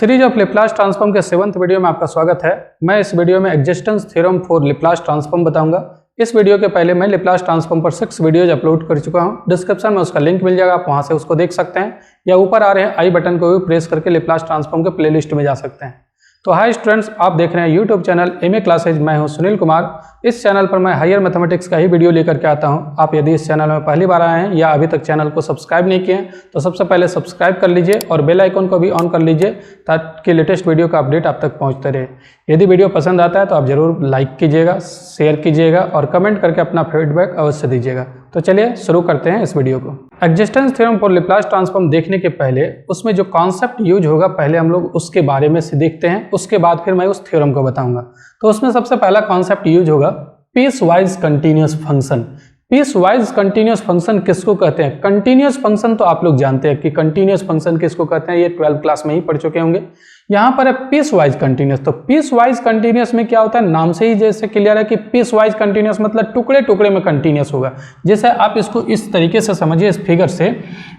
Series of Laplace transform के 7th video में आपका स्वागत है। मैं इस वीडियो में existence theorem for Laplace transform बताऊंगा। इस वीडियो के पहले मैं लेप्लास ट्रांसफॉर्म पर 6 वीडियोज अपलोड कर चुका हूं। डिस्क्रिप्शन में उसका लिंक मिल जाएगा, आप वहां से उसको देख सकते हैं या ऊपर आ रहे हैं आई बटन को भी प्रेस करके लेप्लास ट्रांसफॉर्म के प्लेलिस्ट में जा सकते हैं। तो हाय स्टूडेंट्स, आप देख रहे हैं यूट्यूब चैनल एमए क्लासेज। मैं हूं सुनील कुमार। इस चैनल पर मैं हायर मैथमेटिक्स का ही वीडियो लेकर के आता हूं। आप यदि इस चैनल में पहली बार आए हैं या अभी तक चैनल को सब्सक्राइब नहीं किए हैं तो सबसे पहले सब्सक्राइब कर लीजिए और बेल आइकन को भी ऑन कर लीजिए ताकि लेटेस्ट वीडियो का अपडेट आप तक पहुंचते रहे। यदि वीडियो पसंद आता है तो आप जरूर लाइक कीजिएगा, शेयर कीजिएगा और कमेंट करके अपना फीडबैक अवश्य दीजिएगा। तो चलिए शुरू करते हैं इस वीडियो को। Existence theorem for Laplace transform देखने के पहले उसमें जो कॉन्सेप्ट यूज होगा पहले हम लोग उसके बारे में से देखते हैं, उसके बाद फिर मैं उस थ्योरम को बताऊंगा। तो उसमें सबसे पहला कॉन्सेप्ट यूज होगा piecewise continuous function. Piecewise continuous function किसको कहते हैं? कंटिन्यूअस फंक्शन तो आप लोग जानते हैं कि कंटिन्यूअस फंक्शन किसको कहते हैं, ये 12th क्लास में ही पढ़ चुके होंगे। यहाँ पर है पीस वाइज कंटिन्यूअस। तो पीस वाइज कंटिन्यूअस में क्या होता है, नाम से ही जैसे क्लियर है कि पीस वाइज कंटिन्यूअस मतलब टुकड़े टुकड़े में कंटिन्यूअस होगा। जैसे आप इसको इस तरीके से समझिए, इस फिगर से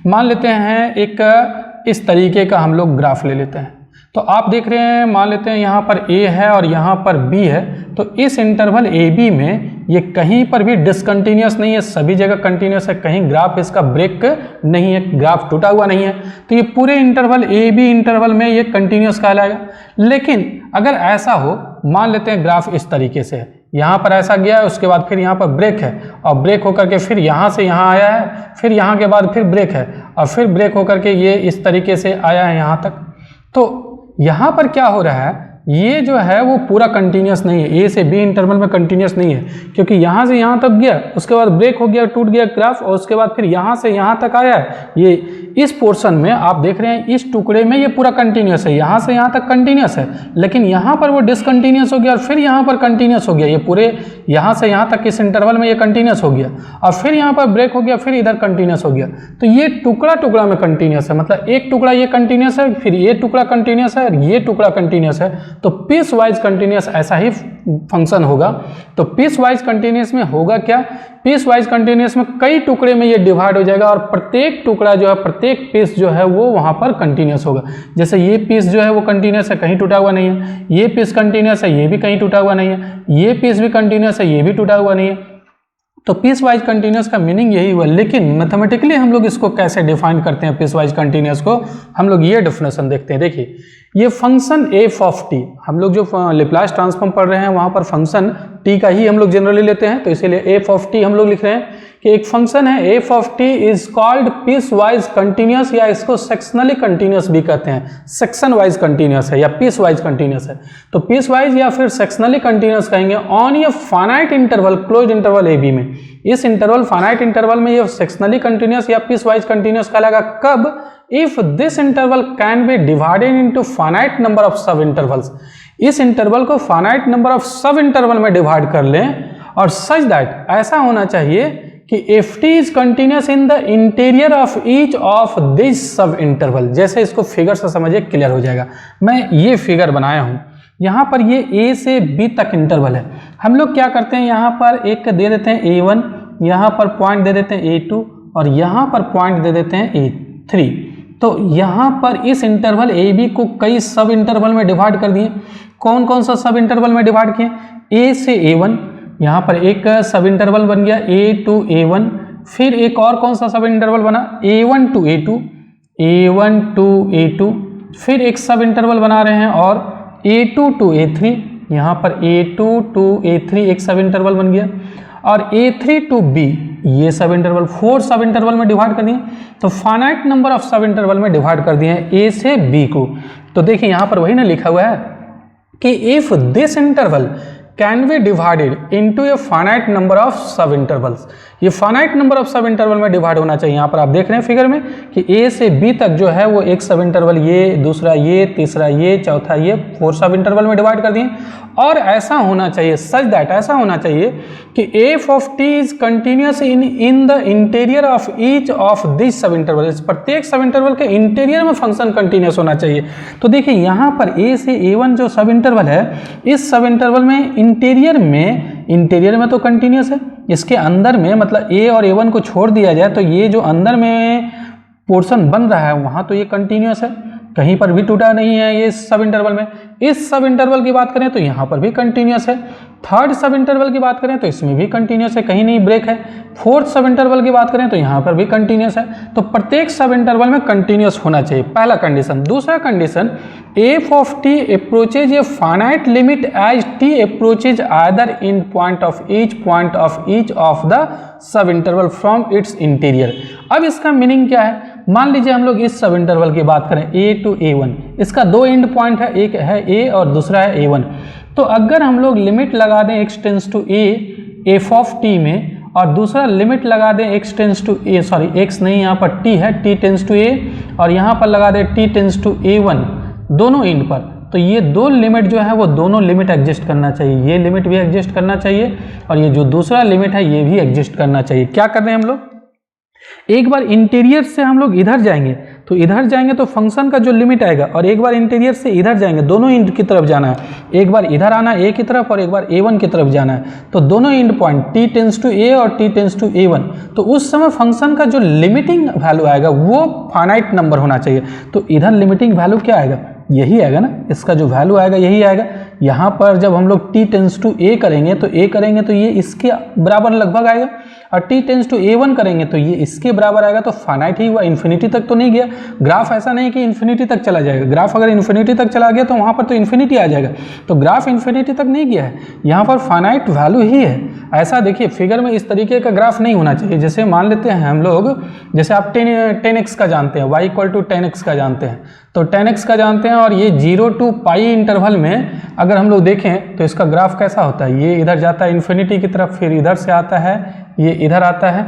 मान लेते हैं एक इस तरीके का हम लोग ग्राफ ले लेते हैं। तो आप देख रहे हैं, मान लेते हैं यहाँ पर ए है और यहाँ पर बी है। तो इस इंटरवल ए बी में ये कहीं पर भी डिसकंटिन्यूअस नहीं है, सभी जगह कंटिन्यूअस है। कहीं ग्राफ इसका ब्रेक नहीं है, ग्राफ टूटा हुआ नहीं है। तो ये पूरे इंटरवल ए बी इंटरवल में ये कंटिन्यूअस कहलाएगा। लेकिन अगर ऐसा हो, मान लेते हैं ग्राफ इस तरीके से है, यहाँ पर ऐसा गया है, उसके बाद फिर यहाँ पर ब्रेक है और ब्रेक होकर के फिर यहाँ से यहाँ आया है, फिर यहाँ के बाद फिर ब्रेक है और फिर ब्रेक होकर के ये इस तरीके से आया है यहाँ तक। तो यहाँ पर क्या हो रहा है, ये जो है वो पूरा कंटिन्यूअस नहीं है, ए से बी इंटरवल में कंटिन्यूअस नहीं है, क्योंकि यहाँ से यहाँ तक गया, उसके बाद ब्रेक हो गया, टूट गया ग्राफ और उसके बाद फिर यहाँ से यहाँ तक आया है। ये इस पोर्शन में आप देख रहे हैं, इस टुकड़े में ये पूरा कंटिन्यूअस है, यहाँ से यहाँ तक कंटिन्यूअस है। लेकिन यहाँ पर वो डिसकंटिन्यूअस हो गया और फिर यहाँ पर कंटिन्यूअस हो गया। ये पूरे यहाँ से यहाँ तक इस इंटरवल में ये कंटिन्यूअस हो गया और फिर यहाँ पर ब्रेक हो गया, फिर इधर कंटिन्यूअस हो गया। तो ये टुकड़ा टुकड़ा में कंटिन्यूअस है, मतलब एक टुकड़ा ये कंटिन्यूअस है, फिर ये टुकड़ा कंटिन्यूअस है और ये टुकड़ा कंटिन्यूअस है। तो पीस वाइज कंटिन्यूअस ऐसा ही फंक्शन होगा। तो पीस वाइज कंटिन्यूअस में होगा क्या, पीस वाइज कंटिन्यूअस में कई टुकड़े में ये डिवाइड हो जाएगा और प्रत्येक टुकड़ा जो है, प्रत्येक पीस जो है वो वहां पर कंटिन्यूअस होगा। जैसे ये पीस जो है वो कंटिन्यूअस है, कहीं टूटा हुआ नहीं है। ये पीस कंटिन्यूअस है, ये भी कहीं टूटा हुआ नहीं है। ये पीस भी कंटिन्यूअस है, ये भी टूटा हुआ नहीं है। तो पीस वाइज कंटिन्यूअस का मीनिंग यही हुआ। लेकिन मैथमेटिकली हम लोग इसको कैसे डिफाइन करते हैं पीस वाइज कंटिन्यूअस को, हम लोग ये डेफिनेशन देखते हैं। देखिए, ये फंक्शन एफ ऑफ टी, हम लोग जो लेप्लास ट्रांसफॉर्म पढ़ रहे हैं वहां पर फंक्शन टी का ही हम लोग जनरली लेते हैं, तो इसीलिए एफ ऑफ टी हम लोग लिख रहे हैं कि एक फंक्शन है F of T is called piecewise continuous, या इसको सेक्शनली कंटिन्यूअस भी कहते हैं। सेक्शन वाइज कंटिन्यूअस है या पीस वाइज कंटिन्यूअस है। तो पीस वाइज या फिर सेक्शनली कंटिन्यूअस कहेंगे on a finite interval, closed interval A B में। इस इंटरवल फाइनाइट इंटरवल में ये सेक्शनली कंटिन्यूअस या पीस वाइज कंटिन्यूअस कहलाएगा कब, if this interval can be divided into finite number of sub intervals. इस इंटरवल को finite number of sub interval में डिवाइड कर लें और सच दैट ऐसा होना चाहिए कि F T is continuous in the interior of each of this सब इंटरवल। जैसे इसको फिगर से समझिए, क्लियर हो जाएगा। मैं ये फिगर बनाया हूं, यहाँ पर ये ए से बी तक इंटरवल है। हम लोग क्या करते हैं, यहाँ पर एक दे देते हैं A1, यहाँ पर पॉइंट दे देते हैं A2 और यहाँ पर पॉइंट दे देते हैं A3। तो यहाँ पर इस इंटरवल ए बी को कई सब इंटरवल में डिवाइड कर दिए। कौन कौन सा सब इंटरवल में डिवाइड किए, ए से A1, यहाँ पर एक सब इंटरवल बन गया A to A1। फिर एक और कौन सा सब इंटरवल बना, A1 to A2, A1 to A2। फिर एक सब इंटरवल बना रहे हैं और A2 to A3, यहाँ पर A2 to A3 एक सब इंटरवल बन गया और A3 to B ये सब इंटरवल, 4 सब इंटरवल में डिवाइड कर दिए। तो finite number of sub interval में डिवाइड कर दिए हैं A से B को। तो देखिए यहाँ पर वही ना लिखा हुआ है कि if this interval can be divided into a finite number of sub intervals. ये finite number of sub interval में डिवाइड होना चाहिए। यहाँ पर आप देख रहे हैं फिगर में कि ए से बी तक जो है वो एक सब इंटरवल, ये दूसरा, ये तीसरा, ये चौथा, ये 4 सब इंटरवल में डिवाइड कर दिए। और ऐसा होना चाहिए, सच दैट ऐसा होना चाहिए कि f of T is continuous in the interior of each of this सब इंटरवल। इस प्रत्येक सब इंटरवल के इंटीरियर में फंक्शन कंटिन्यूअस होना चाहिए। तो देखिए यहाँ पर ए से A1 जो सब इंटरवल है, इस सब इंटरवल में इंटीरियर में तो कंटिन्यूअस है, इसके अंदर में मतलब ए और A1 को छोड़ दिया जाए तो ये जो अंदर में पोर्शन बन रहा है वहाँ तो ये कंटिन्यूअस है। कहीं पर भी टूटा नहीं है ये सब इंटरवल में। इस सब इंटरवल की बात करें तो यहाँ पर भी कंटिन्यूस है। थर्ड सब इंटरवल की बात करें तो इसमें भी कंटिन्यूस है, कहीं नहीं ब्रेक है। फोर्थ सब इंटरवल की बात करें तो यहाँ पर भी कंटिन्यूस है। तो प्रत्येक सब इंटरवल में कंटिन्यूस होना चाहिए, पहला कंडीशन। दूसरा condition, F of T approaches a finite limit as T approaches either end point of each of the sub interval from its interior. अब इसका मीनिंग क्या है? मान लीजिए हम लोग इस सब इंटरवल की बात करें a to a1, इसका दो एंड पॉइंट है, एक है a और दूसरा है a1। तो अगर हम लोग लिमिट लगा दें x tends to a f of t में, और दूसरा लिमिट लगा दें x tends to a, sorry x नहीं, यहाँ पर t है, t टेंस टू a, और यहाँ पर लगा दें t टेंस टू a1 दोनों एंड पर, तो ये दो लिमिट जो है वो दोनों लिमिट एग्जिस्ट करना चाहिए। ये लिमिट भी एग्जिस्ट करना चाहिए और ये जो दूसरा लिमिट है ये भी एग्जिस्ट करना चाहिए। क्या कर रहे हैं हम लोग? एक बार इंटीरियर से हम लोग इधर जाएंगे, तो इधर जाएंगे तो फंक्शन का जो लिमिट आएगा, और एक बार इंटीरियर से इधर जाएंगे, दोनों एंड की तरफ जाना है। एक बार इधर आना है a की तरफ और एक बार a1 की तरफ जाना है, तो दोनों end point t tends to a और t टेंस टू a1, तो उस समय फंक्शन का जो लिमिटिंग वैल्यू आएगा वो फाइनाइट नंबर होना चाहिए। तो इधर लिमिटिंग वैल्यू क्या आएगा? यही आएगा ना, इसका जो वैल्यू आएगा यही आएगा। यहाँ पर जब हम लोग t टेंस टू a करेंगे तो ये इसके बराबर लगभग आएगा, और t टेंस टू a1 करेंगे तो ये इसके बराबर आएगा। तो फाइनाइट ही हुआ, इन्फिनिटी तक तो नहीं गया। ग्राफ ऐसा नहीं कि इन्फिनिटी तक चला जाएगा, ग्राफ अगर इन्फिनिटी तक चला गया तो वहाँ पर तो इन्फिनिटी आ जाएगा, तो ग्राफ इन्फिनिटी तक नहीं गया है, यहाँ पर फाइनाइट वैल्यू ही है। ऐसा देखिए फिगर में इस तरीके का ग्राफ नहीं होना चाहिए। जैसे मान लेते हैं हम लोग, जैसे आप 10x का जानते हैं, y इक्वल टू 10x का जानते हैं, तो 10x का जानते हैं, और ये 0 to पाई इंटरवल में अगर हम लोग देखें तो इसका ग्राफ कैसा होता है? ये इधर जाता है इन्फिनिटी की तरफ, फिर इधर से आता है, ये इधर आता है,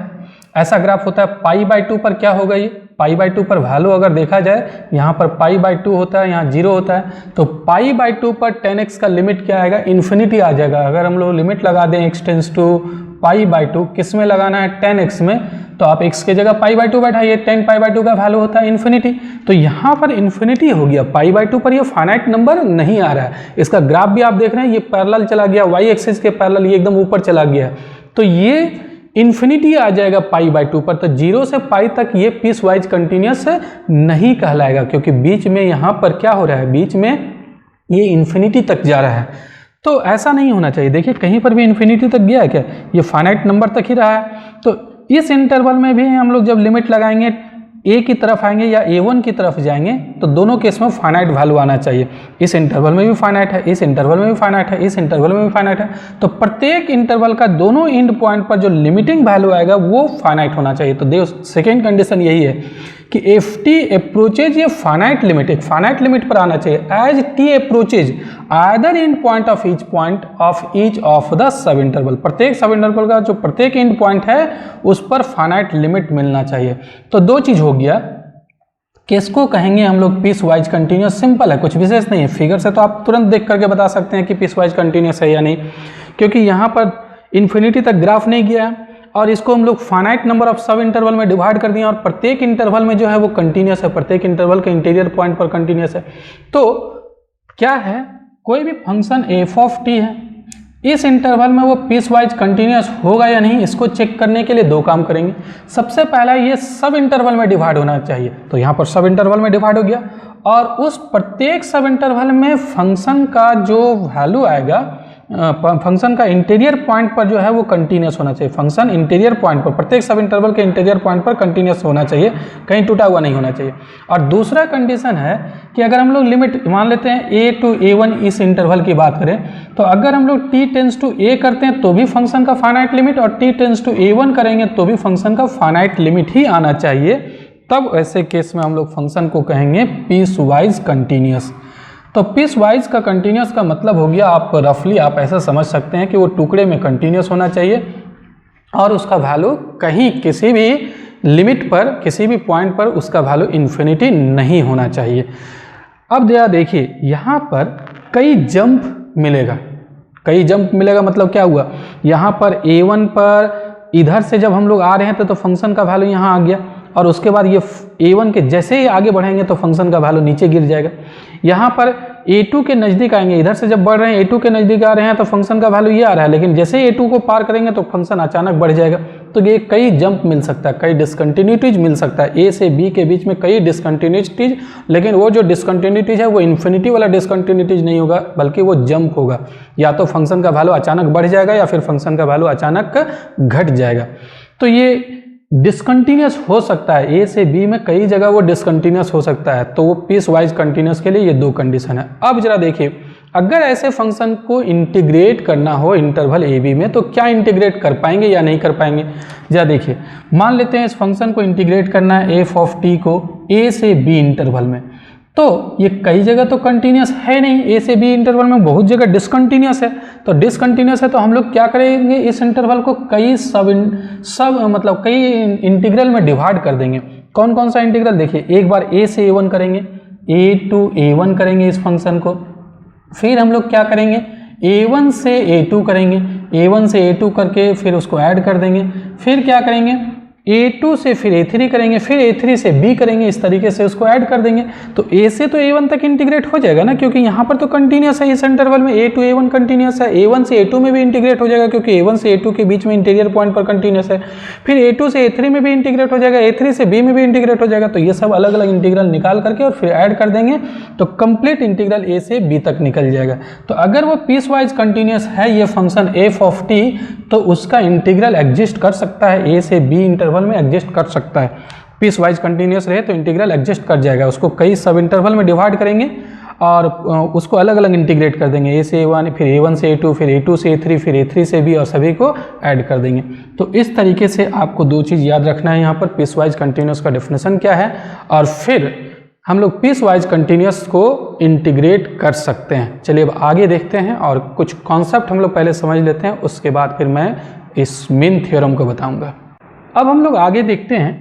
ऐसा ग्राफ होता है। π/2 पर क्या होगा? ये π/2 पर वैल्यू अगर देखा जाए, यहाँ पर π/2 होता है, यहाँ 0 होता है, तो π/2 पर 10x का लिमिट क्या आएगा? इन्फिनिटी आ जाएगा। अगर हम लोग लिमिट लगा दें x टेंस टू π/2, किस में लगाना है? 10x में, तो आप x की जगह π/2 बैठाइए, 10π/2 का वैल्यू होता है इन्फिनिटी, तो यहाँ पर इन्फिनिटी हो गया। π/2 पर ये फाइनाइट नंबर नहीं आ रहा है। इसका ग्राफ भी आप देख रहे हैं, ये पैरेलल चला गया, y एक्सिस के पैरेलल, ये एकदम ऊपर चला गया, तो ये इन्फिनिटी आ जाएगा π/2 पर। तो 0 से पाई तक ये पीस वाइज कंटिन्यूस नहीं कहलाएगा, क्योंकि बीच में यहाँ पर क्या हो रहा है? बीच में ये इन्फिनिटी तक जा रहा है, तो ऐसा नहीं होना चाहिए। देखिए कहीं पर भी इन्फिनिटी तक गया है क्या? ये फाइनाइट नंबर तक ही रहा है। तो इस इंटरवल में भी हम लोग जब लिमिट लगाएंगे, a की तरफ आएंगे या a1 की तरफ जाएंगे, तो दोनों केस में फाइनाइट वैल्यू आना चाहिए। इस इंटरवल में भी फाइनाइट है, इस इंटरवल में भी फाइनाइट है, इस इंटरवल में भी फाइनाइट है, तो प्रत्येक इंटरवल का दोनों एंड पॉइंट पर जो लिमिटिंग वैल्यू आएगा वो फाइनाइट होना चाहिए। तो देखो सेकेंड कंडीशन यही है कि एफ टी अप्रोचेज ये फाइनाइट लिमिट, एक फाइनाइट लिमिट पर आना चाहिए, as T approaches either end point of each of the sub interval. प्रत्येक सब इंटरवल का जो प्रत्येक एंड पॉइंट है उस पर फाइनाइट लिमिट मिलना चाहिए। तो दो चीज हो गया, किसको कहेंगे हम लोग पीस वाइज कंटिन्यूस? सिंपल है, कुछ विशेष नहीं है। फिगर से तो आप तुरंत देख करके बता सकते हैं कि पीस वाइज कंटिन्यूस है या नहीं, क्योंकि यहाँ पर इन्फिनिटी तक ग्राफ नहीं गया है, और इसको हम लोग finite number of sub interval में डिवाइड कर दिए, और प्रत्येक इंटरवल में जो है वो कंटिन्यूस है, प्रत्येक इंटरवल के इंटीरियर पॉइंट पर कंटिन्यूस है। तो क्या है, कोई भी फंक्शन एफ ऑफ टी है, इस इंटरवल में वो पीस वाइज कंटिन्यूस होगा या नहीं, इसको चेक करने के लिए दो काम करेंगे। सबसे पहला, ये सब इंटरवल में डिवाइड होना चाहिए, तो यहाँ पर सब इंटरवल में डिवाइड हो गया, और उस प्रत्येक सब इंटरवल में फंक्शन का जो वैल्यू आएगा, फंक्शन का इंटीरियर पॉइंट पर जो है वो कंटिन्यूस होना चाहिए। फंक्शन इंटीरियर पॉइंट पर, प्रत्येक सब इंटरवल के इंटीरियर पॉइंट पर कंटिन्यूस होना चाहिए, कहीं टूटा हुआ नहीं होना चाहिए। और दूसरा कंडीशन है कि अगर हम लोग लिमिट मान लेते हैं a to a1, इस इंटरवल की बात करें, तो अगर हम लोग t टेंस टू a करते हैं तो भी फंक्शन का फाइनाइट लिमिट, और t टेंस टू a1 करेंगे तो भी फंक्शन का फाइनाइट लिमिट ही आना चाहिए। तब ऐसे केस में हम लोग फंक्शन को कहेंगे पीस वाइज कंटिन्यूस। तो पीस वाइज का कंटिन्यूस का मतलब हो गया, आप रफली आप ऐसा समझ सकते हैं कि वो टुकड़े में कंटिन्यूस होना चाहिए, और उसका वैल्यू कहीं किसी भी लिमिट पर, किसी भी पॉइंट पर उसका वैल्यू इन्फिनिटी नहीं होना चाहिए। अब जरा देखिए, यहाँ पर कई जंप मिलेगा, कई जंप मिलेगा मतलब क्या हुआ, यहाँ पर a1 पर इधर से जब हम लोग आ रहे हैं तो फंक्शन का वैल्यू यहाँ आ गया, और उसके बाद ये a1 के जैसे ही आगे बढ़ेंगे तो फंक्शन का वैल्यू नीचे गिर जाएगा। यहाँ पर a2 के नज़दीक आएंगे, इधर से जब बढ़ रहे हैं a2 के नज़दीक आ रहे हैं तो फंक्शन का वैल्यू ये आ रहा है, लेकिन जैसे a2 को पार करेंगे तो फंक्शन अचानक बढ़ जाएगा, तो ये कई जंप मिल सकता है, कई डिसकंटिन्यूटीज मिल सकता है, ए से बी के बीच में कई डिसकंटिन्यूटीज, लेकिन वो जो डिसकंटिन्यूटीज है वो इन्फिनिटी वाला डिसकंटिन्यूटीज नहीं होगा, बल्कि वो जंप होगा। या तो फंक्शन का वैल्यू अचानक बढ़ जाएगा या फिर फंक्शन का वैल्यू अचानक घट जाएगा। तो ये डिसकंटिन्यूस हो सकता है, ए से बी में कई जगह वो डिसकंटिन्यूस हो सकता है, तो वो पीस वाइज कंटिन्यूस के लिए ये दो कंडीशन है। अब जरा देखिए, अगर ऐसे फंक्शन को इंटीग्रेट करना हो इंटरवल ए बी में, तो क्या इंटीग्रेट कर पाएंगे या नहीं कर पाएंगे? जरा देखिए, मान लेते हैं इस फंक्शन को इंटीग्रेट करना है एफ ऑफ टी को ए से बी इंटरवल में, तो ये कई जगह तो कंटिन्यूस है नहीं, ए से बी इंटरवल में बहुत जगह डिसकंटिन्यूस है। तो डिसकंटिन्यूस है तो हम लोग क्या करेंगे, इस इंटरवल को कई कई इंटीग्रल में डिवाइड कर देंगे। कौन कौन सा इंटीग्रल? देखिए, एक बार ए से a1 करेंगे, a टू a1 करेंगे इस फंक्शन को, फिर हम लोग क्या करेंगे, a1 से a2 करेंगे, a1 से a2 करके फिर उसको ऐड कर देंगे, फिर क्या करेंगे, a2 से फिर a3 करेंगे, फिर a3 से b करेंगे, इस तरीके से उसको ऐड कर देंगे। तो a से तो a1 तक इंटीग्रेट हो जाएगा ना, क्योंकि यहाँ पर तो कंटिन्यूस है, इस इंटरवल में a टू a1 कंटिन्यूस है, a1 से a2 में भी इंटीग्रेट हो जाएगा क्योंकि a1 से a2 के बीच में इंटीरियर पॉइंट पर कंटिन्यूस है, फिर a2 से a3 में भी इंटीग्रेट हो जाएगा, a3 से b में भी इंटीग्रेट हो जाएगा। तो ये सब अलग अलग इंटीग्रल निकाल करके और फिर ऐड कर देंगे, तो कंप्लीट इंटीग्रल a से b तक निकल जाएगा। तो अगर वो पीस वाइज कंटिन्यूस है ये फंक्शन f ऑफ t, तो उसका इंटीग्रल एग्जिस्ट कर सकता है, a से b इंटरवल में एग्जिस्ट कर सकता है। पीस वाइज कंटिन्यूस रहे तो इंटीग्रल एग्जिस्ट कर जाएगा, उसको कई सब इंटरवल में डिवाइड करेंगे और उसको अलग अलग इंटीग्रेट कर देंगे, a से a1, फिर a1 से a2, फिर a2 से a3, फिर a3 से b और सभी को ऐड कर देंगे। तो इस तरीके से आपको दो चीज़ याद रखना है यहाँ पर, पीस वाइज कंटिन्यूस का डेफिनेशन क्या है और फिर हम लोग पीस वाइज कंटिन्यूस को इंटीग्रेट कर सकते हैं। चलिए अब आगे देखते हैं और कुछ कॉन्सेप्ट हम लोग पहले समझ लेते हैं, उसके बाद फिर मैं इस मेन थ्योरम को बताऊंगा। अब हम लोग आगे देखते हैं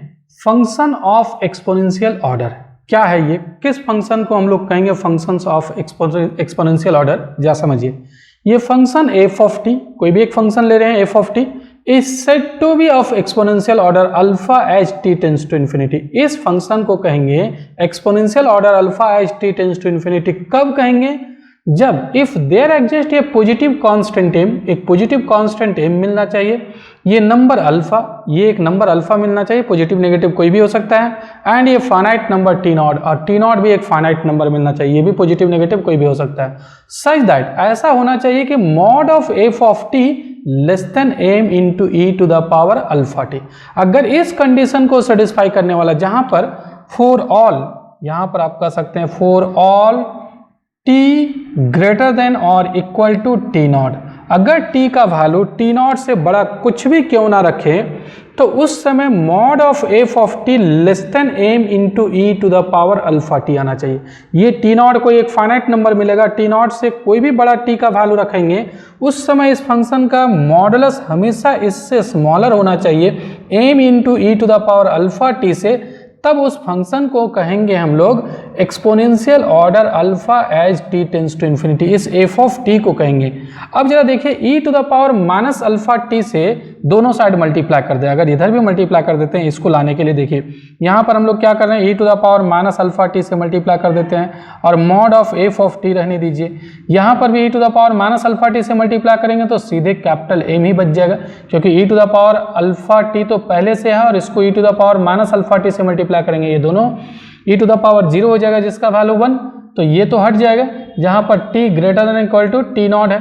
फंक्शन ऑफ एक्सपोनेंशियल ऑर्डर क्या है, ये किस फंक्शन को हम लोग कहेंगे फंक्शंस ऑफ एक्सपोनेंशियल ऑर्डर। जा समझिए, ये फंक्शन एफ ऑफ टी, कोई भी एक फंक्शन ले रहे हैं F of T, is said to be of exponential order alpha as T tends to infinity. इस फंक्शन को कहेंगे exponential order alpha as T tends to infinity. कब कहेंगे? जब if there exist a positive constant m, एक positive constant m मिलना चाहिए, ये नंबर अल्फा, ये एक नंबर अल्फा मिलना चाहिए, पॉजिटिव नेगेटिव कोई भी हो सकता है, एंड ये फाइनाइट नंबर टी नॉट, और टी नॉट भी एक फाइनाइट नंबर मिलना चाहिए, ये भी पॉजिटिव नेगेटिव कोई भी हो सकता है। सच दैट ऐसा होना चाहिए कि mod of F of T less than m into E to the power alpha T. अगर इस कंडीशन को सेटिस्फाई करने वाला, जहां पर फॉर ऑल, यहां पर आप कह सकते हैं for all t greater than और इक्वल टू टी नॉट, अगर t का वैल्यू टी नॉट से बड़ा कुछ भी क्यों ना रखे, तो उस समय mod of F of T less than m into E to the power alpha T आना चाहिए। ये टी नॉट को एक फाइनाइट नंबर मिलेगा, टी नॉट से कोई भी बड़ा t का वैल्यू रखेंगे, उस समय इस फंक्शन का मॉडुलस हमेशा इससे स्मॉलर होना चाहिए m into E to the power alpha T से, तब उस फंक्शन को कहेंगे हम लोग exponential order alpha as T tends to infinity, इस एफ ऑफ टी को कहेंगे। अब जरा देखिए, E to the power minus alpha T से दोनों साइड मल्टीप्लाई कर दें, अगर इधर भी मल्टीप्लाई कर देते हैं इसको लाने के लिए, देखिए यहाँ पर हम लोग क्या कर रहे हैं, E to the power minus alpha T से मल्टीप्लाई कर देते हैं और mod of F of T रहने दीजिए। यहाँ पर भी E to the power minus alpha T से मल्टीप्लाई करेंगे तो सीधे कैपिटल एम ही बच जाएगा, क्योंकि E to the power alpha T तो पहले से है और इसको E to the power minus alpha T से मल्टीप्लाई करेंगे, ये दोनों ई टू द पावर 0 हो जाएगा जिसका वैल्यू 1, तो ये तो हट जाएगा, जहाँ पर t greater than equal to T naught है।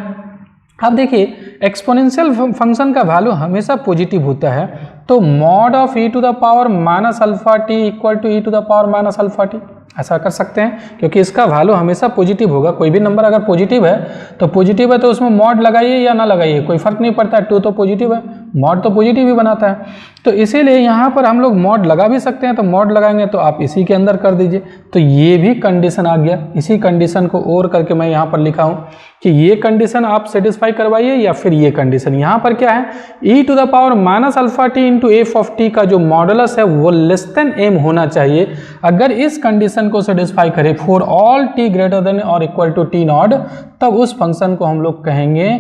अब देखिए, एक्सपोनेंशियल फंक्शन का वैल्यू हमेशा पॉजिटिव होता है, तो mod of E to the power minus alpha T equal to E to the power minus alpha T, ऐसा कर सकते हैं, क्योंकि इसका वैल्यू हमेशा पॉजिटिव होगा। कोई भी नंबर अगर पॉजिटिव है तो उसमें मॉड लगाइए या ना लगाइए कोई फर्क नहीं पड़ता है, 2 तो पॉजिटिव है, मॉड तो पॉजिटिव ही बनाता है, तो इसीलिए यहाँ पर हम लोग मॉड लगा भी सकते हैं, तो मॉड लगाएंगे तो आप इसी के अंदर कर दीजिए। तो ये भी कंडीशन आ गया, इसी कंडीशन को और करके मैं यहाँ पर लिखा हूँ कि ये कंडीशन आप सेटिस्फाई करवाइए या फिर ये कंडीशन। यहाँ पर क्या है, E to the power minus alpha T into F of T का जो मॉडुलस है वो लेस देन एम होना चाहिए। अगर इस कंडीशन को सेटिस्फाई करे for all T greater than और इक्वल टू टी नॉट, तब उस फंक्शन को हम लोग कहेंगे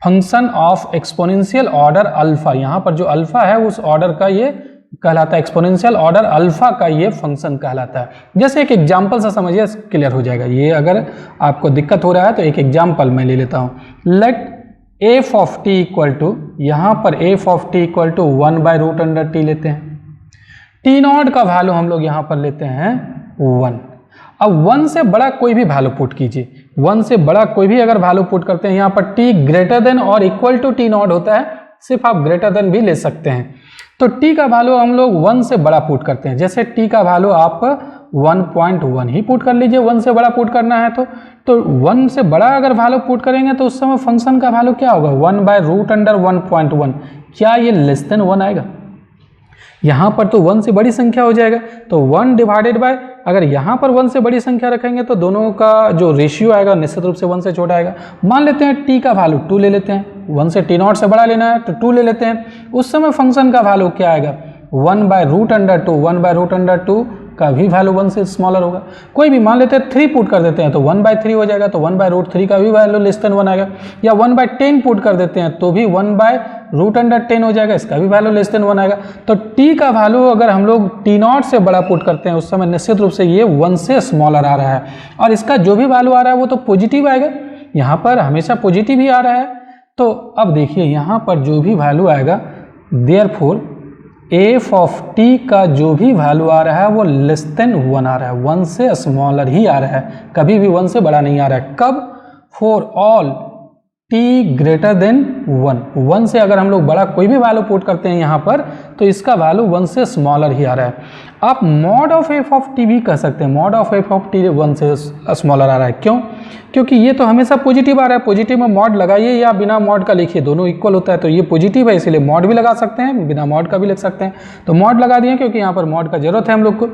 function of exponential order alpha. यहाँ पर जो अल्फा है उस ऑर्डर का ये कहलाता है, एक्सपोनेंशियल ऑर्डर अल्फा का ये फंक्शन कहलाता है। जैसे एक एग्जांपल से समझिए, क्लियर हो जाएगा। ये अगर आपको दिक्कत हो रहा है तो एक एग्जांपल मैं ले लेता हूँ। Let F of T equal to, यहाँ पर F of T equal to 1/√t लेते हैं। टी नॉट का वैल्यू हम लोग यहाँ पर लेते हैं 1। अब 1 से बड़ा कोई भी वैल्यू पुट कीजिए, 1 से बड़ा कोई भी अगर वैल्यू पुट करते हैं, यहाँ पर t ग्रेटर देन और इक्वल टू टी नॉट होता है, सिर्फ आप ग्रेटर देन भी ले सकते हैं। तो t का वैल्यू हम लोग 1 से बड़ा पुट करते हैं, जैसे t का वैल्यू आप 1.1 ही पुट कर लीजिए, 1 से बड़ा पुट करना है तो 1 से बड़ा अगर वैल्यू पुट करेंगे तो उस समय फंक्शन का वैल्यू क्या होगा, 1/√1.1। क्या ये लेस देन 1 आएगा? यहाँ पर तो 1 से बड़ी संख्या हो जाएगा, तो 1 डिवाइडेड बाय, अगर यहाँ पर 1 से बड़ी संख्या रखेंगे तो दोनों का जो रेशियो आएगा निश्चित रूप से 1 से छोटा आएगा। मान लेते हैं t का वैल्यू 2 ले लेते हैं, 1 से t नॉट से बड़ा लेना है तो 2 ले लेते हैं। उस समय फंक्शन का वैल्यू क्या आएगा, 1/√2। 1/√2 का भी वैल्यू 1 से स्मॉलर होगा। कोई भी मान लेते हैं 3 पुट कर देते हैं तो 1/3 हो जाएगा, तो 1/√3 का भी वैल्यू लेस देन 1 आएगा। या 1/10 पुट कर देते हैं तो भी 1/√10 हो जाएगा, इसका भी वैल्यू लेस देन 1 आएगा। तो t का वैल्यू अगर हम लोग t नॉट से बड़ा पुट करते हैं उस समय निश्चित रूप से ये 1 से स्मॉलर आ रहा है, और इसका जो भी वैल्यू आ रहा है वो तो पॉजिटिव आएगा, यहाँ पर हमेशा पॉजिटिव ही आ रहा है। तो अब देखिए यहाँ पर जो भी वैल्यू आएगा, देयरफॉर एफ ऑफ टी का जो भी वैल्यू आ रहा है वो लेस देन 1 आ रहा है, 1 से स्मॉलर ही आ रहा है, कभी भी 1 से बड़ा नहीं आ रहा है। कब? For all T greater then 1। 1 से अगर हम लोग बड़ा कोई भी वैल्यू पुट करते हैं यहाँ पर तो इसका वैल्यू 1 से स्मॉलर ही आ रहा है। आप mod of F of T भी कह सकते हैं, mod of F of T 1 से स्मॉलर आ रहा है। क्यों? क्योंकि ये तो हमेशा पॉजिटिव आ रहा है, पॉजिटिव में मॉड लगाइए या बिना मॉड का लिखिए, दोनों इक्वल होता है, तो ये पॉजिटिव है इसीलिए मॉड भी लगा सकते हैं, बिना मॉड का भी लिख सकते हैं। तो मॉड लगा दिए क्योंकि यहाँ पर मॉड का जरूरत है हम लोग को।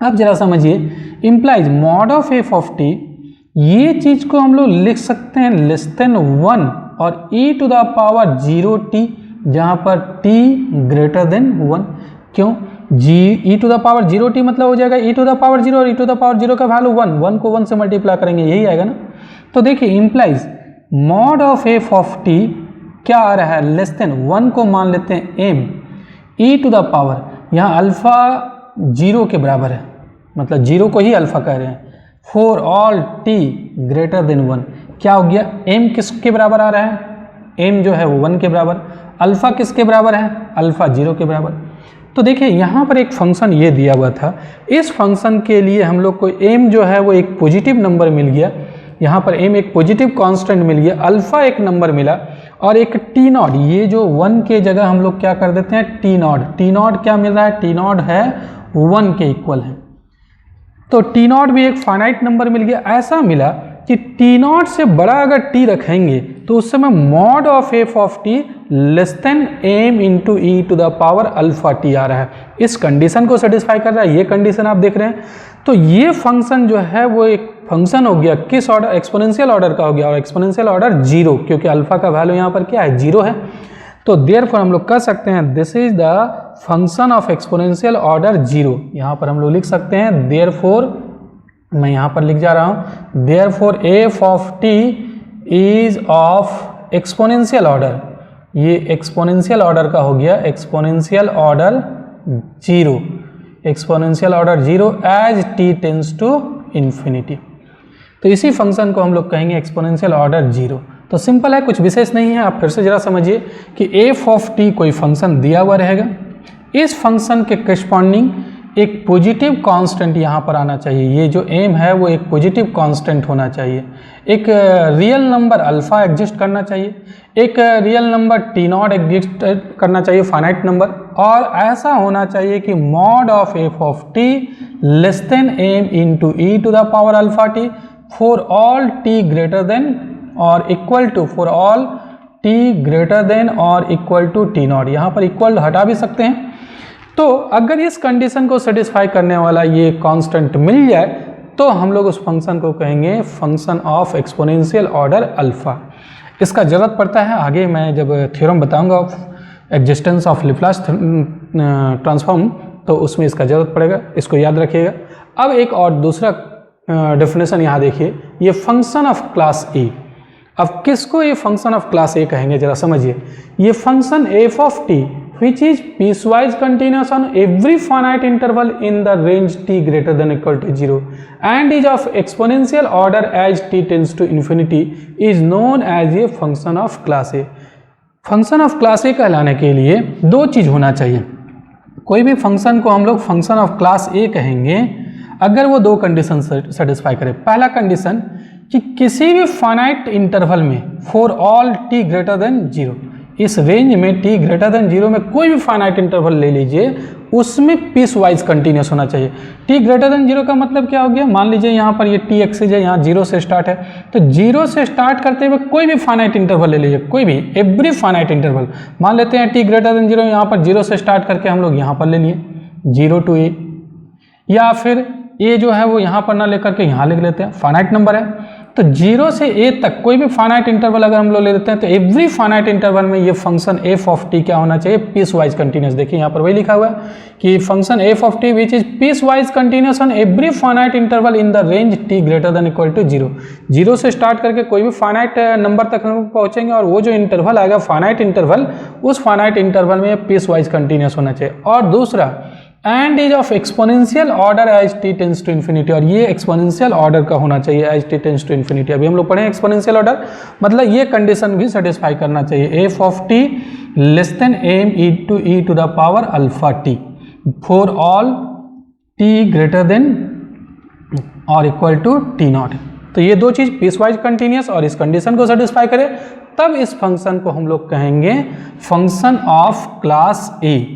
अब जरा समझिए, implies mod of F of T, ये चीज को हम लोग लिख सकते हैं लेस देन 1 और e⁻0t, जहाँ पर t ग्रेटर देन 1। क्यों? e⁻0t मतलब हो जाएगा e⁻0 और e⁻0 का वैल्यू 1 को 1 से मल्टीप्लाई करेंगे, यही आएगा ना। तो देखिए implies mod of F of T क्या आ रहा है, लेस देन 1 को मान लेते हैं m e⁻, यहाँ अल्फा 0 के बराबर है, मतलब 0 को ही अल्फा कह रहे हैं। For all t greater then 1 क्या हो गया, m किसके बराबर आ रहा है, m जो है वो 1 के बराबर, अल्फा किसके बराबर है, अल्फा 0 के बराबर। तो देखिए यहाँ पर एक फंक्शन ये दिया हुआ था, इस फंक्शन के लिए हम लोग को m जो है वो एक पॉजिटिव नंबर मिल गया, यहाँ पर m एक पॉजिटिव कांस्टेंट मिल गया, अल्फा एक नंबर मिला और एक t नॉट, ये जो 1 के जगह हम लोग क्या कर देते हैं t नॉट क्या मिल रहा है, t नॉट है 1 के इक्वल है। तो t नॉट भी एक फाइनाइट नंबर मिल गया। ऐसा मिला कि t नॉट से बड़ा अगर t रखेंगे तो उस समय mod of F of T less than m into e⁻α t आ रहा है, इस कंडीशन को सेटिस्फाई कर रहा है, ये कंडीशन आप देख रहे हैं। तो ये फंक्शन जो है वो एक फंक्शन हो गया किस ऑर्डर, एक्सपोनेंशियल ऑर्डर का हो गया, और एक्सपोनेंशियल ऑर्डर 0, क्योंकि अल्फा का वैल्यू यहाँ पर क्या है, 0 है। तो देयरफॉर हम लोग कह सकते हैं this is the function of exponential order 0। यहाँ पर हम लोग लिख सकते हैं देयरफॉर, मैं यहाँ पर लिख जा रहा हूँ, therefore F of T is of exponential order, ये एक्सपोनेंशियल ऑर्डर का हो गया, exponential order 0, exponential order 0 as T tends to infinity. तो इसी फंक्शन को हम लोग कहेंगे एक्सपोनेंशियल ऑर्डर 0। तो सिंपल है, कुछ विशेष नहीं है। आप फिर से जरा समझिए कि एफ ऑफ टी कोई फंक्शन दिया हुआ रहेगा, इस फंक्शन के करस्पॉन्डिंग एक पॉजिटिव कांस्टेंट यहाँ पर आना चाहिए, ये जो m है वो एक पॉजिटिव कांस्टेंट होना चाहिए, एक रियल नंबर अल्फा एग्जिस्ट करना चाहिए, एक real number t nought exist करना चाहिए, फाइनाइट नंबर, और ऐसा होना चाहिए कि mod of F of T less than m into e⁻α t for all t greater than और equal to, for all t greater than और इक्वल टू t नॉट, यहाँ पर इक्वल हटा भी सकते हैं। तो अगर इस कंडीशन को सेटिस्फाई करने वाला ये कांस्टेंट मिल जाए तो हम लोग उस फंक्शन को कहेंगे function of exponential order alpha. इसका जरूरत पड़ता है आगे, मैं जब थ्योरम बताऊंगा एग्जिस्टेंस ऑफ लैप्लास ट्रांसफॉर्म तो उसमें इसका जरूरत पड़ेगा, इसको याद रखिएगा। अब एक और दूसरा डेफिनेशन यहाँ देखिए, ये फंक्शन ऑफ क्लास ए। अब किसको ये फंक्शन ऑफ क्लास ए कहेंगे, जरा समझिए। ये function F of T which is piecewise continuous on every finite interval in the range t greater than equal to 0 and is of exponential order as t tends to infinity is known as a function of class A। Function of class ए कहलाने के लिए दो चीज़ होना चाहिए। कोई भी function को हम लोग फंक्शन ऑफ क्लास ए कहेंगे अगर वो दो कंडीशन सेटिस्फाई करे। पहला कंडीशन कि किसी भी फाइनाइट इंटरवल में for all T greater then 0, इस रेंज में t ग्रेटर देन 0 में कोई भी फाइनाइट इंटरवल ले लीजिए, उसमें पीस वाइज कंटिन्यूस होना चाहिए। t ग्रेटर देन 0 का मतलब क्या हो गया, मान लीजिए यहाँ पर ये t एक्सिस है, यहाँ 0 से स्टार्ट है, तो 0 से स्टार्ट करते हुए कोई भी फाइनाइट इंटरवल ले लीजिए, कोई भी एवरी फाइनाइट इंटरवल। मान लेते हैं t ग्रेटर देन 0, यहाँ पर 0 से स्टार्ट करके हम लोग यहाँ पर ले लिए 0 to a, या फिर a जो है वो यहाँ पर ना लेकर के यहाँ लिख लेते हैं, फाइनाइट नंबर है। तो 0 से a तक कोई भी फाइनाइट इंटरवल अगर हम लोग ले लेते हैं तो एवरी फाइनाइट इंटरवल में ये फंक्शन f ऑफ t क्या होना चाहिए, पीस वाइज कंटिन्यूस। देखिए यहाँ पर वही लिखा हुआ है कि function f of t which is piecewise continuous on every finite interval in the range t greater than equal to 0। 0 से स्टार्ट करके कोई भी फाइनाइट नंबर तक हम लोग पहुंचेंगे और वो जो इंटरवल आएगा फाइनाइट इंटरवल, उस फाइनाइट इंटरवल में पीस वाइज कंटिन्यूस होना चाहिए। और दूसरा and is of exponential order as T tends to infinity, और ये एक्सपोनेंशियल ऑर्डर का होना चाहिए as T tends to infinity. अभी हम लोग पढ़े एक्सपोनेंशियल ऑर्डर, मतलब ये कंडीशन भी सेटिस्फाई करना चाहिए। F of T less than M E to the power alpha T for all T greater than और इक्वल टू टी नॉट। तो ये दो चीज पीस वाइज कंटिन्यूस और इस कंडीशन को सेटिस्फाई करे, तब इस फंक्शन को हम लोग कहेंगे फंक्शन ऑफ क्लास ए।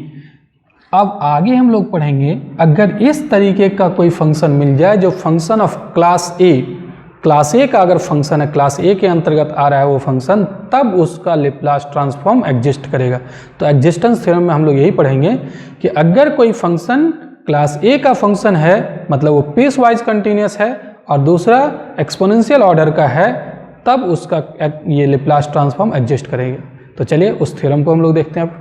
अब आगे हम लोग पढ़ेंगे, अगर इस तरीके का कोई फंक्शन मिल जाए जो फंक्शन ऑफ क्लास ए का अगर फंक्शन है, क्लास ए के अंतर्गत आ रहा है वो फंक्शन, तब उसका लैप्लास ट्रांसफॉर्म एग्जिस्ट करेगा। तो एग्जिस्टेंस थ्योरम में हम लोग यही पढ़ेंगे कि अगर कोई फंक्शन क्लास ए का फंक्शन है, मतलब वो पीस वाइज कंटिन्यूस है, और दूसरा एक्सपोनेंशियल ऑर्डर का है, तब उसका ये लैप्लास ट्रांसफॉर्म एग्जिस्ट करेगा। तो चलिए उस थ्योरम को हम लोग देखते हैं।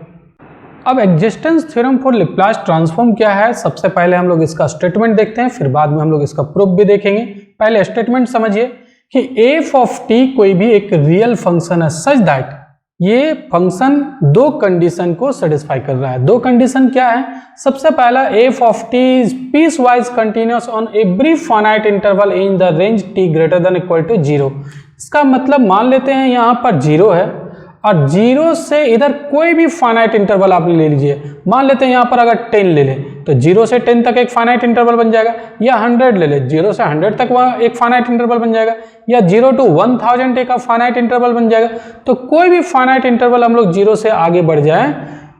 अब existence theorem for Laplace transform क्या है, सबसे पहले हम लोग इसका स्टेटमेंट देखते हैं, फिर बाद में हम लोग इसका प्रूफ भी देखेंगे। पहले स्टेटमेंट समझिए कि एफ ऑफ टी कोई भी एक रियल फंक्शन है सच दैट ये फंक्शन दो कंडीशन को सेटिस्फाई कर रहा है। दो कंडीशन क्या है, सबसे पहला F of T is piecewise continuous on every finite interval in the range T greater than equal to 0। इसका मतलब मान लेते हैं यहाँ पर 0 है और 0 से इधर कोई भी फाइनाइट इंटरवल आप ले लीजिए, मान लेते हैं यहाँ पर अगर 10 ले ले तो 0 से 10 तक एक फाइनाइट इंटरवल बन जाएगा, या 100 ले ले 0 से 100 तक वहाँ एक फाइनाइट इंटरवल बन जाएगा, या 0 to 1000 एक फाइनाइट इंटरवल बन जाएगा। तो कोई भी फाइनाइट इंटरवल हम लोग 0 से आगे बढ़ जाए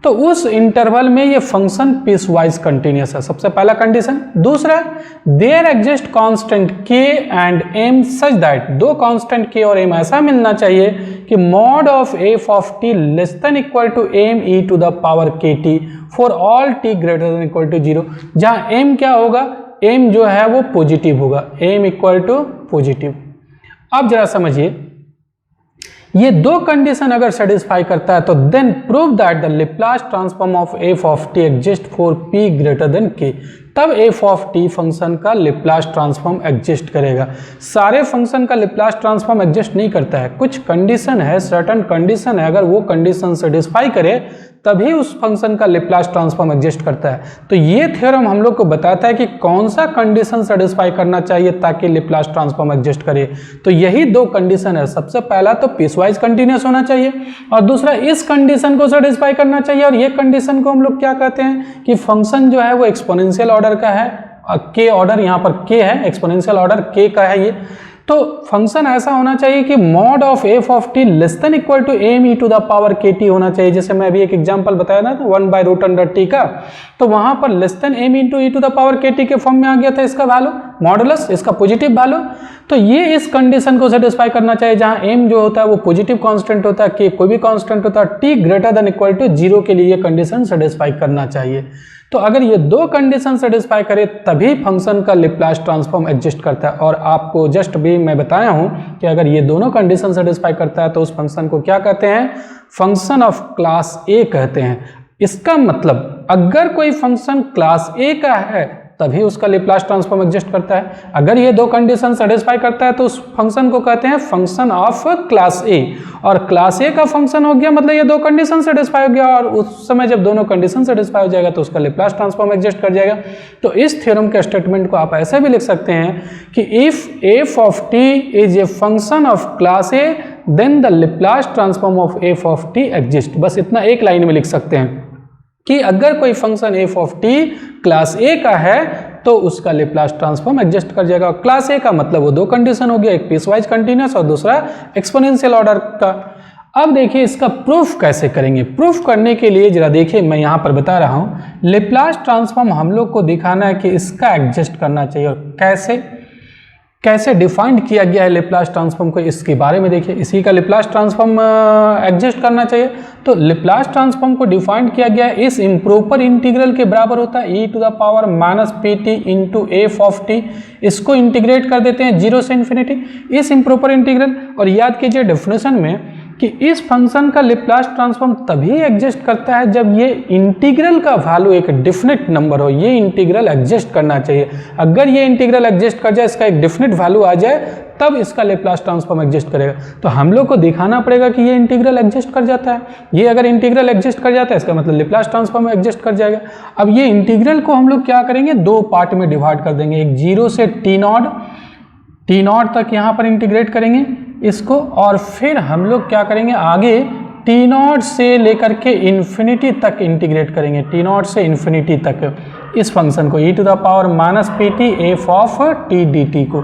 तो उस इंटरवल में ये फंक्शन पीस वाइज कंटिन्यूस है, सबसे पहला कंडीशन। दूसरा, there exist constant k and m such that, दो कांस्टेंट k और m ऐसा मिलना चाहिए कि mod of f of t less than equal to m e to the power kt for all t greater than equal to 0, जहां m क्या होगा, m जो है वो पॉजिटिव होगा, m इक्वल टू पॉजिटिव। अब जरा समझिए, ये दो कंडीशन अगर सेटिस्फाई करता है तो then prove that the Laplace transform of F of T exist for p greater than k, तब एफ ऑफ टी फंक्शन का लैप्लास ट्रांसफॉर्म एग्जिस्ट करेगा। सारे फंक्शन का लैप्लास ट्रांसफॉर्म एग्जिस्ट नहीं करता है, कुछ कंडीशन है, सर्टेन कंडीशन है, अगर वो कंडीशन सेटिस्फाई करे तभी उस फंक्शन का लैप्लास ट्रांसफॉर्म एग्जिस्ट करता है। तो ये थ्योरम हम लोग को बताता है कि कौन सा कंडीशन सेटिस्फाई करना चाहिए ताकि लैप्लास ट्रांसफॉर्म एग्जिस्ट करे। तो यही दो कंडीशन है, सबसे पहला तो पीसवाइज कंटिन्यूस होना चाहिए और दूसरा इस कंडीशन को सेटिस्फाई करना चाहिए। और ये कंडीशन को हम लोग क्या कहते हैं कि फंक्शन जो है वो एक्सपोनेंशियल ऑर्डर का है, के ऑर्डर यहाँ पर k है, एक्सपोनेंशियल ऑर्डर k का है ये। तो फंक्शन ऐसा होना चाहिए कि mod of F of T less than equal to M E to the power के टी होना चाहिए। जैसे मैं अभी एक एग्जांपल बताया ना 1/√t का, तो वहां पर less than M into E to the power के टी के फॉर्म में आ गया था इसका वैल्यू, मॉडुलस इसका पॉजिटिव वैल्यू। तो ये इस कंडीशन को सेटिस्फाई करना चाहिए जहां m जो होता है वो पॉजिटिव कांस्टेंट होता है, k कोई भी कांस्टेंट होता है, t greater than equal to 0 के लिए ये कंडीशन सेटिस्फाई करना चाहिए। तो अगर ये दो कंडीशन सेटिस्फाई करे तभी फंक्शन का लैप्लास ट्रांसफॉर्म एग्जिस्ट करता है। और आपको जस्ट भी मैं बताया हूं कि अगर ये दोनों कंडीशन सेटिस्फाई करता है तो उस फंक्शन को क्या कहते हैं, फंक्शन ऑफ क्लास ए कहते हैं। इसका मतलब अगर कोई फंक्शन क्लास ए का है तभी उसका लेप्लास ट्रांसफॉर्म एग्जिस्ट करता है। अगर ये दो कंडीशन सेटिस्फाई करता है तो उस फंक्शन को कहते हैं फंक्शन ऑफ क्लास ए, और क्लास ए का फंक्शन हो गया मतलब ये दो कंडीशन सेटिस्फाई हो गया, और उस समय जब दोनों कंडीशन सेटिस्फाई हो जाएगा तो उसका लेप्लास ट्रांसफॉर्म एग्जिस्ट कर जाएगा। तो इस थ्योरम के स्टेटमेंट को आप ऐसे भी लिख सकते हैं कि if F of T is a function of class A then the Laplace transform of F of T exist. बस इतना एक लाइन में लिख सकते हैं कि अगर कोई function F of T class ए का है तो उसका लेप्लास ट्रांसफॉर्म एग्जिस्ट कर जाएगा। क्लास ए का मतलब वो दो कंडीशन हो गया, एक पीसवाइज कंटीन्यूअस और दूसरा एक्सपोनेंशियल ऑर्डर का। अब देखिए इसका प्रूफ कैसे करेंगे। प्रूफ करने के लिए जरा देखिए मैं यहाँ पर बता रहा हूँ, लेप्लास ट्रांसफॉर्म हम लोग को दिखाना है कि इसका एग्जिस्ट करना चाहिए, और कैसे डिफाइंड किया गया है लेप्लास ट्रांसफॉर्म को, इसके बारे में देखिए। इसी का लेप्लास ट्रांसफॉर्म एग्जिस्ट करना चाहिए। तो लेप्लास ट्रांसफॉर्म को डिफाइंड किया गया है इस इम्प्रॉपर इंटीग्रल के बराबर होता है e to the power minus P T into F of T. इसको इंटीग्रेट कर देते हैं 0 से इन्फिनिटी इस इम्प्रॉपर इंटीग्रल। और याद कीजिए डेफिनेशन में कि इस फंक्शन का लेप्लास ट्रांसफॉर्म तभी एग्जिस्ट करता है जब ये इंटीग्रल का वैल्यू एक डिफिनिट नंबर हो। ये इंटीग्रल एग्जिस्ट करना चाहिए। अगर ये इंटीग्रल एग्जिस्ट कर जाए, इसका एक डिफिनिट वैल्यू आ जाए, तब इसका लेप्लास ट्रांसफॉर्म एग्जिस्ट करेगा। तो हम लोग को दिखाना पड़ेगा कि ये इंटीग्रल एग्जिस्ट कर जाता है। ये अगर इंटीग्रल एग्जिस्ट कर जाता है इसका मतलब लेप्लास ट्रांसफॉर्म एग्जिस्ट कर जाएगा। अब ये इंटीग्रल को हम लोग क्या करेंगे, दो पार्ट में डिवाइड कर देंगे। एक 0 से टी नॉट तक यहाँ पर इंटीग्रेट करेंगे इसको, और फिर हम लोग क्या करेंगे आगे टी नॉट से लेकर के इन्फिनिटी तक इंटीग्रेट करेंगे, टी नॉट से इन्फिनिटी तक इस फंक्शन को e to the power minus P T F of T D T को।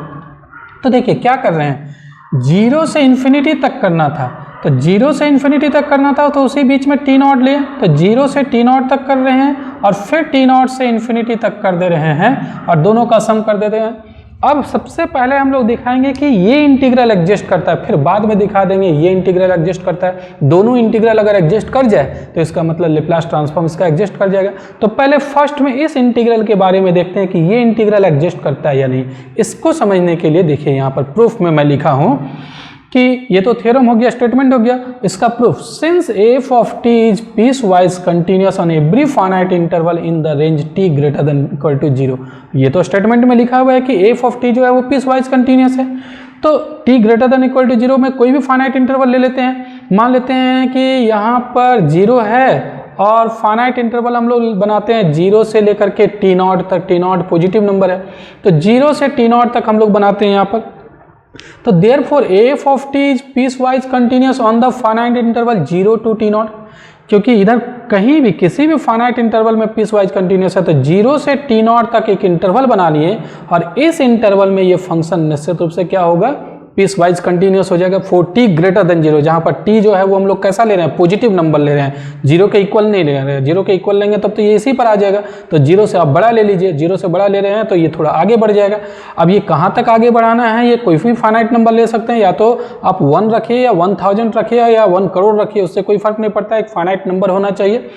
तो देखिए क्या कर रहे हैं, 0 से इन्फिनिटी तक करना था, तो 0 से इन्फिनिटी तक करना था तो उसी बीच में टी नॉट लिए, तो 0 से टी नॉट तक कर रहे हैं और फिर टी नॉट से इन्फिनिटी तक कर दे रहे हैं और दोनों का सम कर देते हैं। अब सबसे पहले हम लोग दिखाएंगे कि ये इंटीग्रल एग्जिस्ट करता है, फिर बाद में दिखा देंगे ये इंटीग्रल एग्जिस्ट करता है। दोनों इंटीग्रल अगर एग्जिस्ट कर जाए तो इसका मतलब लेप्लास ट्रांसफॉर्म इसका एग्जिस्ट कर जाएगा। तो पहले फर्स्ट में इस इंटीग्रल के बारे में देखते हैं कि ये इंटीग्रल एग्जिस्ट करता है या नहीं। इसको समझने के लिए देखिए यहाँ पर प्रूफ में मैं लिखा हूँ कि ये तो थ्योरम हो गया, स्टेटमेंट हो गया। इसका proof, since F of T is piecewise continuous on every finite interval in the range T greater than equal to 0। ये तो स्टेटमेंट में लिखा हुआ है कि एफ ऑफ टी जो है वो पीस वाइज कंटिन्यूअस है। तो T greater than equal to 0 में कोई भी फाइनाइट इंटरवल ले लेते हैं। मान लेते हैं कि यहाँ पर 0 है और फाइनाइट इंटरवल हम लोग बनाते हैं 0 से लेकर के टी नॉट तक। टी नॉट पॉजिटिव नंबर है तो 0 से टी नॉट तक हम लोग बनाते हैं यहाँ पर। तो therefore f of t is piecewise continuous on the finite interval 0 to t not, क्योंकि इधर कहीं भी किसी भी फाइनाइट इंटरवल में पीस वाइज कंटिन्यूस है तो 0 से टी नॉट तक एक इंटरवल बना लिए और इस इंटरवल में ये फंक्शन निश्चित रूप से क्या होगा, पीस वाइज कंटिन्यूस हो जाएगा फॉर टी ग्रेटर देन 0, जहाँ पर टी जो है वो हम लोग कैसा ले रहे हैं, पॉजिटिव नंबर ले रहे हैं, 0 के इक्वल नहीं ले रहे हैं। 0 के इक्वल लेंगे तब तो ये इसी पर आ जाएगा। तो 0 से आप बड़ा ले लीजिए, 0 से बड़ा ले रहे हैं तो ये थोड़ा आगे बढ़ जाएगा। अब ये कहाँ तक आगे बढ़ाना है, ये कोई भी फाइनाइट नंबर ले सकते हैं, या तो आप 1 रखिए या 1000 रखिए या 1 करोड़ रखिए, उससे कोई फर्क नहीं पड़ता, एक फाइनाइट नंबर होना चाहिए।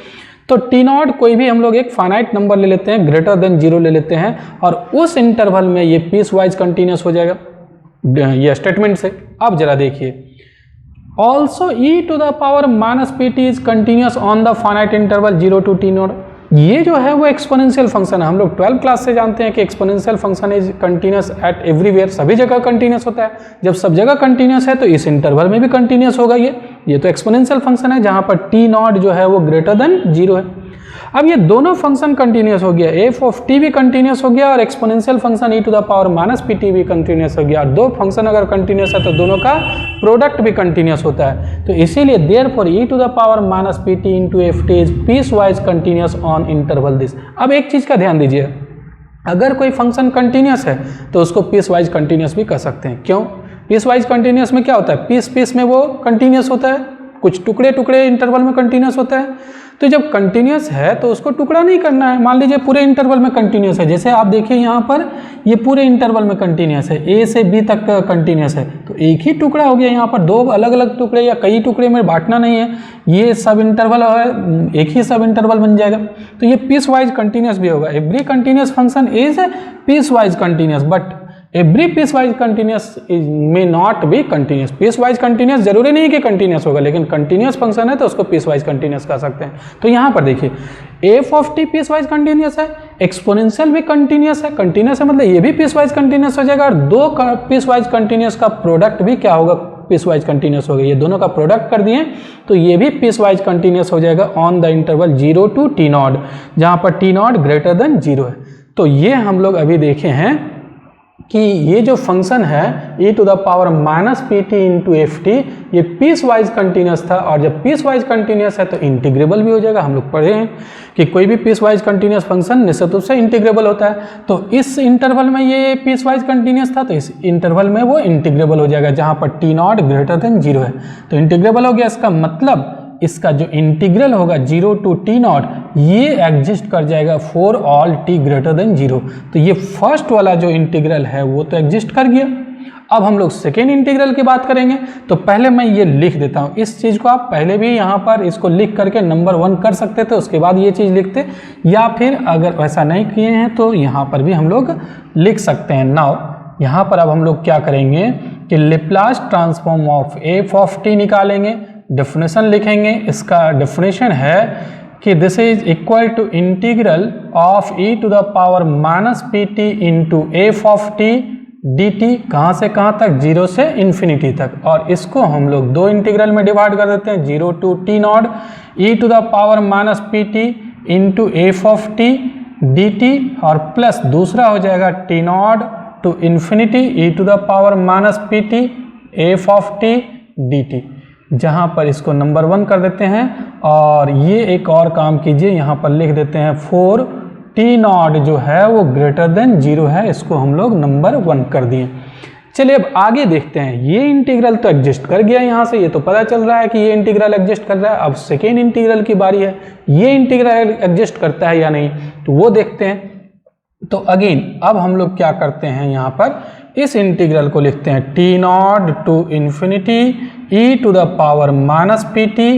तो टी नॉट कोई भी हम लोग एक फाइनाइट नंबर ले लेते हैं, ग्रेटर देन 0 ले लेते हैं और उस इंटरवल में ये पीस वाइज कंटिन्यूस हो जाएगा ये स्टेटमेंट से। अब जरा देखिए, also E to the power minus P T is continuous on the finite interval 0 to t naught. ये जो है वो एक्सपोनेंशियल फंक्शन है। हम लोग 12th क्लास से जानते हैं कि exponential function is continuous at everywhere, सभी जगह कंटिन्यूस होता है। जब सब जगह कंटिन्यूस है तो इस इंटरवल में भी कंटिन्यूस होगा। ये तो एक्सपोनेंशियल फंक्शन है जहाँ पर टी नॉट जो है वो ग्रेटर देन 0 है। अब ये दोनों फंक्शन कंटिन्यूस हो गया, एफ ऑफ टी भी कंटिन्यूस हो गया और exponential function E to the power minus P T भी कंटिन्यूस हो गया। और दो फंक्शन अगर कंटिन्यूस है तो दोनों का प्रोडक्ट भी कंटिन्यूस होता है। तो इसीलिए therefore E to the power minus P T into F T is piecewise continuous on interval this. अब एक चीज का ध्यान दीजिए, अगर कोई फंक्शन कंटिन्यूस है तो उसको पीस वाइज कंटिन्यूस भी कह सकते हैं। क्यों? पीस वाइज कंटिन्यूस में क्या होता है, पीस में वो कंटिन्यूस होता है, कुछ टुकड़े टुकड़े इंटरवल में कंटिन्यूस होता है। तो जब कंटिन्यूस है तो उसको टुकड़ा नहीं करना है। मान लीजिए पूरे इंटरवल में कंटिन्यूस है, जैसे आप देखिए यहाँ पर ये पूरे इंटरवल में कंटिन्यूस है, ए से बी तक कंटिन्यूस है, तो एक ही टुकड़ा हो गया। यहाँ पर दो अलग अलग टुकड़े या कई टुकड़े में बांटना नहीं है, ये सब इंटरवल है, एक ही सब इंटरवल बन जाएगा। तो ये पीस वाइज कंटिन्यूस भी होगा। Every continuous function is piecewise continuous, but every piecewise continuous may not be continuous. Piecewise continuous जरूरी नहीं कि कंटिन्यूस होगा, लेकिन कंटिन्यूस फंक्शन है तो उसको पीस वाइज कंटिन्यूस कह सकते हैं। तो यहाँ पर देखिए F of T piecewise continuous है, एक्सपोनेंशियल भी कंटिन्यूस है। कंटिन्यूस है मतलब ये भी पीस वाइज कंटिन्यूस हो जाएगा, और दो पीस वाइज कंटिन्यूस का प्रोडक्ट भी क्या होगा, पीस वाइज कंटिन्यूस हो गया। ये दोनों का प्रोडक्ट कर दिए तो ये भी पीस वाइज कंटिन्यूस हो जाएगा on the interval 0 to t not, जहाँ पर t नॉट ग्रेटर देन 0 है। तो ये हम लोग अभी देखे हैं कि ये जो फंक्शन है e to the power minus P T into F T, ये पीस वाइज कंटिन्यूस था, और जब पीस वाइज कंटिन्यूस है तो इंटीग्रेबल भी हो जाएगा। हम लोग पढ़े हैं कि कोई भी पीस वाइज कंटिन्यूस फंक्शन निश्चित रूप से इंटीग्रेबल होता है। तो इस इंटरवल में ये पीस वाइज कंटिन्यूस था, तो इस इंटरवल में वो इंटीग्रेबल हो जाएगा जहाँ पर टी नॉट ग्रेटर देन 0 है। तो इंटीग्रेबल हो गया, इसका मतलब इसका जो इंटीग्रल होगा 0 to t नॉट, ये एग्जिस्ट कर जाएगा for all t greater then 0। तो ये फर्स्ट वाला जो इंटीग्रल है वो तो एग्जिस्ट कर गया। अब हम लोग सेकेंड इंटीग्रल की बात करेंगे। तो पहले मैं ये लिख देता हूँ, इस चीज़ को आप पहले भी यहाँ पर इसको लिख करके नंबर 1 कर सकते थे, उसके बाद ये चीज़ लिखते, या फिर अगर वैसा नहीं किए हैं तो यहाँ पर भी हम लोग लिख सकते हैं। नाउ यहाँ पर अब हम लोग क्या करेंगे कि Laplace transform of F of T निकालेंगे, डेफिनेशन लिखेंगे। इसका डेफिनेशन है कि this is equal to integral of e to the power minus P T into F of T D T, कहाँ से कहाँ तक, 0 से इन्फिनिटी तक। और इसको हम लोग दो इंटीग्रल में डिवाइड कर देते हैं, 0 to t naught e to the power minus P T into F of T D T, और प्लस दूसरा हो जाएगा t naught to infinity e to the power minus P T F of T D T, जहाँ पर इसको number 1 कर देते हैं। और ये एक और काम कीजिए, यहाँ पर लिख देते हैं फॉर टी नॉट जो है वो ग्रेटर देन 0 है, इसको हम लोग नंबर 1 कर दिए। चलिए अब आगे देखते हैं। ये इंटीग्रल तो एग्जिस्ट कर गया यहाँ से, ये तो पता चल रहा है कि ये इंटीग्रल एग्जिस्ट कर रहा है। अब सेकेंड इंटीग्रल की बारी है, ये इंटीग्रल एग्जिस्ट करता है या नहीं, तो वो देखते हैं। तो अगेन अब हम लोग क्या करते हैं, यहाँ पर इस इंटीग्रल को लिखते हैं T not to infinity E to the power minus P T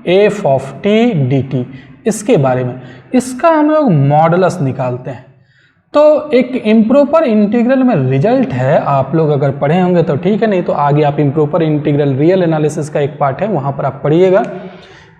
F of T D T. इसके बारे में इसका हम लोग मॉडुलस निकालते हैं। तो एक इम्प्रॉपर इंटीग्रल में रिजल्ट है, आप लोग अगर पढ़े होंगे तो ठीक है, नहीं तो आगे आप इम्प्रॉपर इंटीग्रल रियल एनालिसिस का एक पार्ट है वहाँ पर आप पढ़िएगा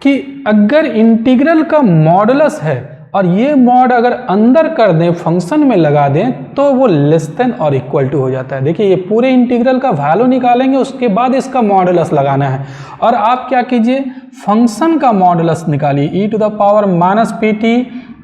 कि अगर इंटीग्रल का मॉडुलस है और ये मॉड अगर अंदर कर दें, फंक्शन में लगा दें, तो वो लेस देन और इक्वल टू हो जाता है। देखिए ये पूरे इंटीग्रल का वैल्यू निकालेंगे, उसके बाद इसका मॉडुलस लगाना है। और आप क्या कीजिए, फंक्शन का मॉडुलस निकालिए, E to the power minus P T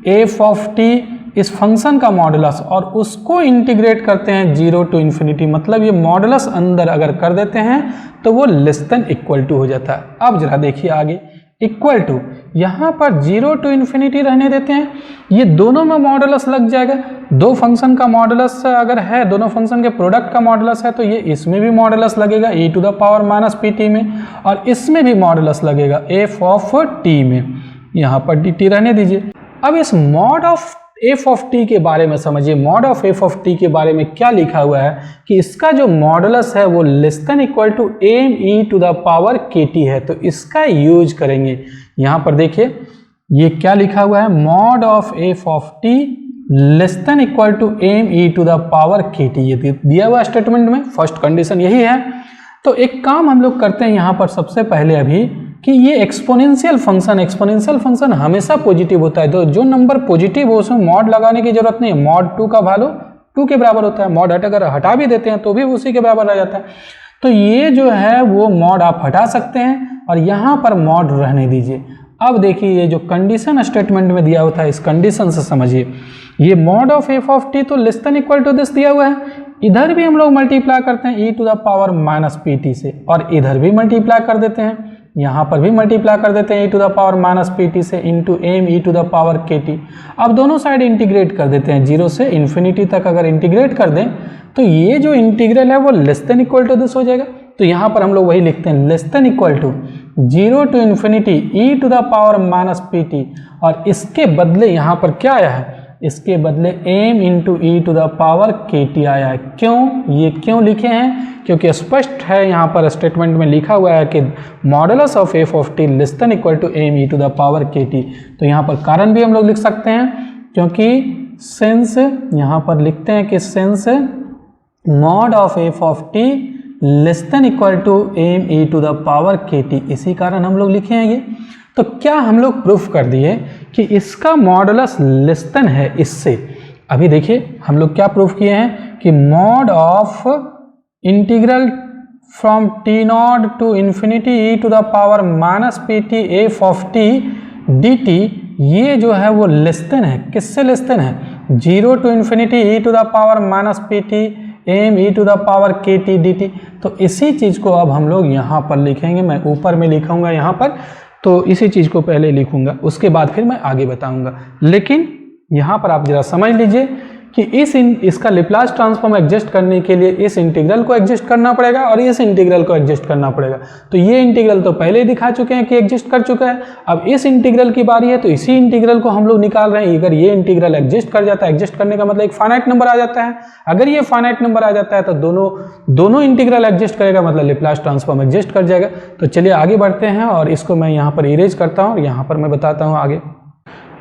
F of T, इस फंक्शन का मॉडुलस, और उसको इंटीग्रेट करते हैं 0 to इन्फिनिटी। मतलब ये मॉडुलस अंदर अगर कर देते हैं तो वो लेस देन इक्वल टू हो जाता है। अब जरा देखिए आगे, इक्वल टू यहाँ पर 0 to इन्फिनिटी रहने देते हैं, ये दोनों में मॉडुलस लग जाएगा। दो फंक्शन का मॉडुलस अगर है, दोनों फंक्शन के प्रोडक्ट का मॉडुलस है, तो ये इसमें भी मॉडुलस लगेगा e to the power minus P T में, और इसमें भी मॉडुलस लगेगा f ऑफ t में। यहाँ पर dt रहने दीजिए। अब इस mod of F of T के बारे में समझिए। Mod of F of T के बारे में क्या लिखा हुआ है कि इसका जो मॉडुलस है वो less than equal to M E to the power के टी है, तो इसका यूज करेंगे। यहाँ पर देखिए ये क्या लिखा हुआ है, mod of F of T less than equal to M E to the power के टी, ये दिया हुआ स्टेटमेंट में फर्स्ट कंडीशन यही है। तो एक काम हम लोग करते हैं यहाँ पर सबसे पहले अभी कि ये एक्सपोनेंशियल फंक्शन हमेशा पॉजिटिव होता है। तो जो नंबर पॉजिटिव हो उसमें मॉड लगाने की जरूरत नहीं है। मॉड 2 का वैल्यू 2 के बराबर होता है। मॉड अगर हटा भी देते हैं तो भी उसी के बराबर रह जाता है। तो ये जो है वो मॉड आप हटा सकते हैं और यहाँ पर मॉड रहने दीजिए। अब देखिए ये जो कंडीशन स्टेटमेंट में दिया होता है, इस कंडीशन से समझिए, ये mod of F of T तो less than equal to this दिया हुआ है। इधर भी हम लोग मल्टीप्लाई करते हैं E to the power minus P T से, और इधर भी मल्टीप्लाई कर देते हैं, यहाँ पर भी मल्टीप्लाई कर देते हैं E to the power minus P T से into M E to the power के टी। अब दोनों साइड इंटीग्रेट कर देते हैं, 0 से इन्फिनिटी तक अगर इंटीग्रेट कर दें तो ये जो इंटीग्रल है वो less than equal to this हो जाएगा। तो यहाँ पर हम लोग वही लिखते हैं, less than equal to 0 to infinity E to the power minus P T, और इसके बदले यहाँ पर क्या आया है, इसके बदले m into E to the power के टी आया है। क्यों, ये क्यों लिखे हैं, क्योंकि स्पष्ट है यहाँ पर स्टेटमेंट में लिखा हुआ है कि modulus of F of T less than equal to m E to the power के टी। तो यहाँ पर कारण भी हम लोग लिख सकते हैं, क्योंकि सिंस यहाँ पर लिखते हैं कि since mod of F of T less than equal to M E to the power के टी, इसी कारण हम लोग लिखे हैं ये। तो क्या हम लोग प्रूफ कर दिए कि इसका मॉडुलस लेस देन है इससे। अभी देखिए हम लोग क्या प्रूफ किए हैं कि mod of integral from T not to infinity E to the power minus P T F of T D T, ये जो है वो लेस देन है, किससे लेस देन है, 0 to infinity E to the power minus P t m E to the power के t D t. तो इसी चीज़ को अब हम लोग यहाँ पर लिखेंगे, मैं ऊपर में लिखूंगा यहाँ पर, तो इसी चीज़ को पहले लिखूंगा, उसके बाद फिर मैं आगे बताऊंगा। लेकिन यहाँ पर आप जरा समझ लीजिए कि इसका लैप्लास ट्रांसफॉर्म एडजस्ट करने के लिए इस इंटीग्रल को एडजस्ट करना पड़ेगा और इस इंटीग्रल को एडजस्ट करना पड़ेगा। तो ये इंटीग्रल तो पहले ही दिखा चुके हैं कि एडजस्ट कर चुका है, अब इस इंटीग्रल की बारी है, तो इसी इंटीग्रल को हम लोग निकाल रहे हैं। अगर ये इंटीग्रल एडजस्ट कर जाता है, एडजस्ट करने का मतलब एक फाइनाइट नंबर आ जाता है, अगर ये फाइनाइट नंबर आ जाता है तो दोनों इंटीग्रल एडजस्ट करेगा, मतलब लैप्लास ट्रांसफॉर्म एडजस्ट कर जाएगा। तो चलिए आगे बढ़ते हैं और इसको मैं यहाँ पर इरेज करता हूँ और यहाँ पर मैं बताता हूँ आगे।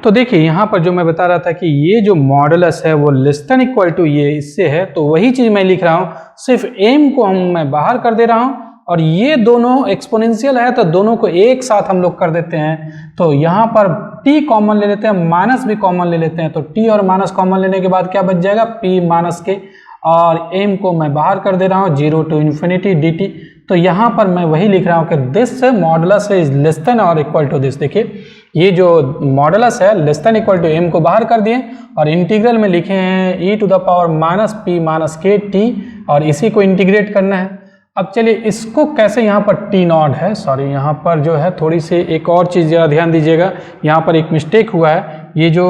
तो देखिए यहाँ पर जो मैं बता रहा था कि ये जो मॉडुलस है वो लेस देन इक्वल टू ये इससे है, तो वही चीज़ मैं लिख रहा हूँ, सिर्फ m को मैं बाहर कर दे रहा हूँ और ये दोनों एक्सपोनेंशियल है तो दोनों को एक साथ हम लोग कर देते हैं। तो यहाँ पर t कॉमन ले लेते हैं, माइनस भी कॉमन ले लेते हैं, तो t और माइनस कॉमन लेने के बाद क्या बच जाएगा, p माइनस के, और m को मैं बाहर कर दे रहा हूँ 0 टू इन्फिनिटी dt। तो यहाँ पर मैं वही लिख रहा हूँ कि this modulus is less than और इक्वल टू दिस। देखिए ये जो मॉडुलस है less than equal to m को बाहर कर दिए और इंटीग्रल में लिखे हैं e to the power minus p minus k t, और इसी को इंटीग्रेट करना है। अब चलिए इसको कैसे, यहाँ पर टी नॉट है, सॉरी यहाँ पर जो है थोड़ी सी एक और चीज़ ज़रा ध्यान दीजिएगा, यहाँ पर एक मिस्टेक हुआ है, ये जो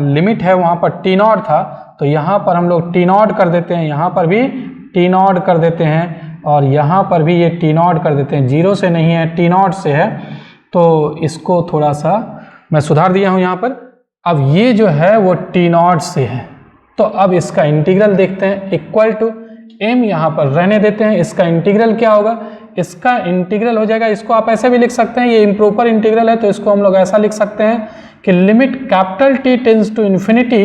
लिमिट है वहाँ पर टी नॉट था, तो यहाँ पर हम लोग टी नॉट कर देते हैं, यहाँ पर भी टी नॉट कर देते हैं और यहाँ पर भी ये टी नॉट कर देते हैं, 0 से नहीं है टी नॉट से है, तो इसको थोड़ा सा मैं सुधार दिया हूँ यहाँ पर। अब ये जो है वो टी नॉट से है, तो अब इसका इंटीग्रल देखते हैं, इक्वल टू m यहाँ पर रहने देते हैं, इसका इंटीग्रल क्या होगा, इसका इंटीग्रल हो जाएगा, इसको आप ऐसे भी लिख सकते हैं, ये इम्प्रॉपर इंटीग्रल है तो इसको हम लोग ऐसा लिख सकते हैं कि limit capital t tends to infinity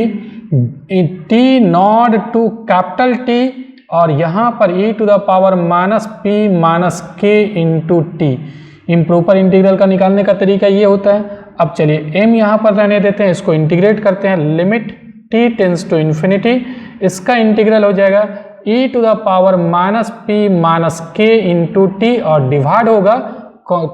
t not to capital t, और यहाँ पर e to the power minus p minus के इंटू टी। इम्प्रॉपर इंटीग्रल का निकालने का तरीका ये होता है। अब चलिए m यहाँ पर रहने देते हैं, इसको इंटीग्रेट करते हैं, limit t tends to infinity, इसका इंटीग्रल हो जाएगा e to the power minus p minus के इंटू टी, और डिवाइड होगा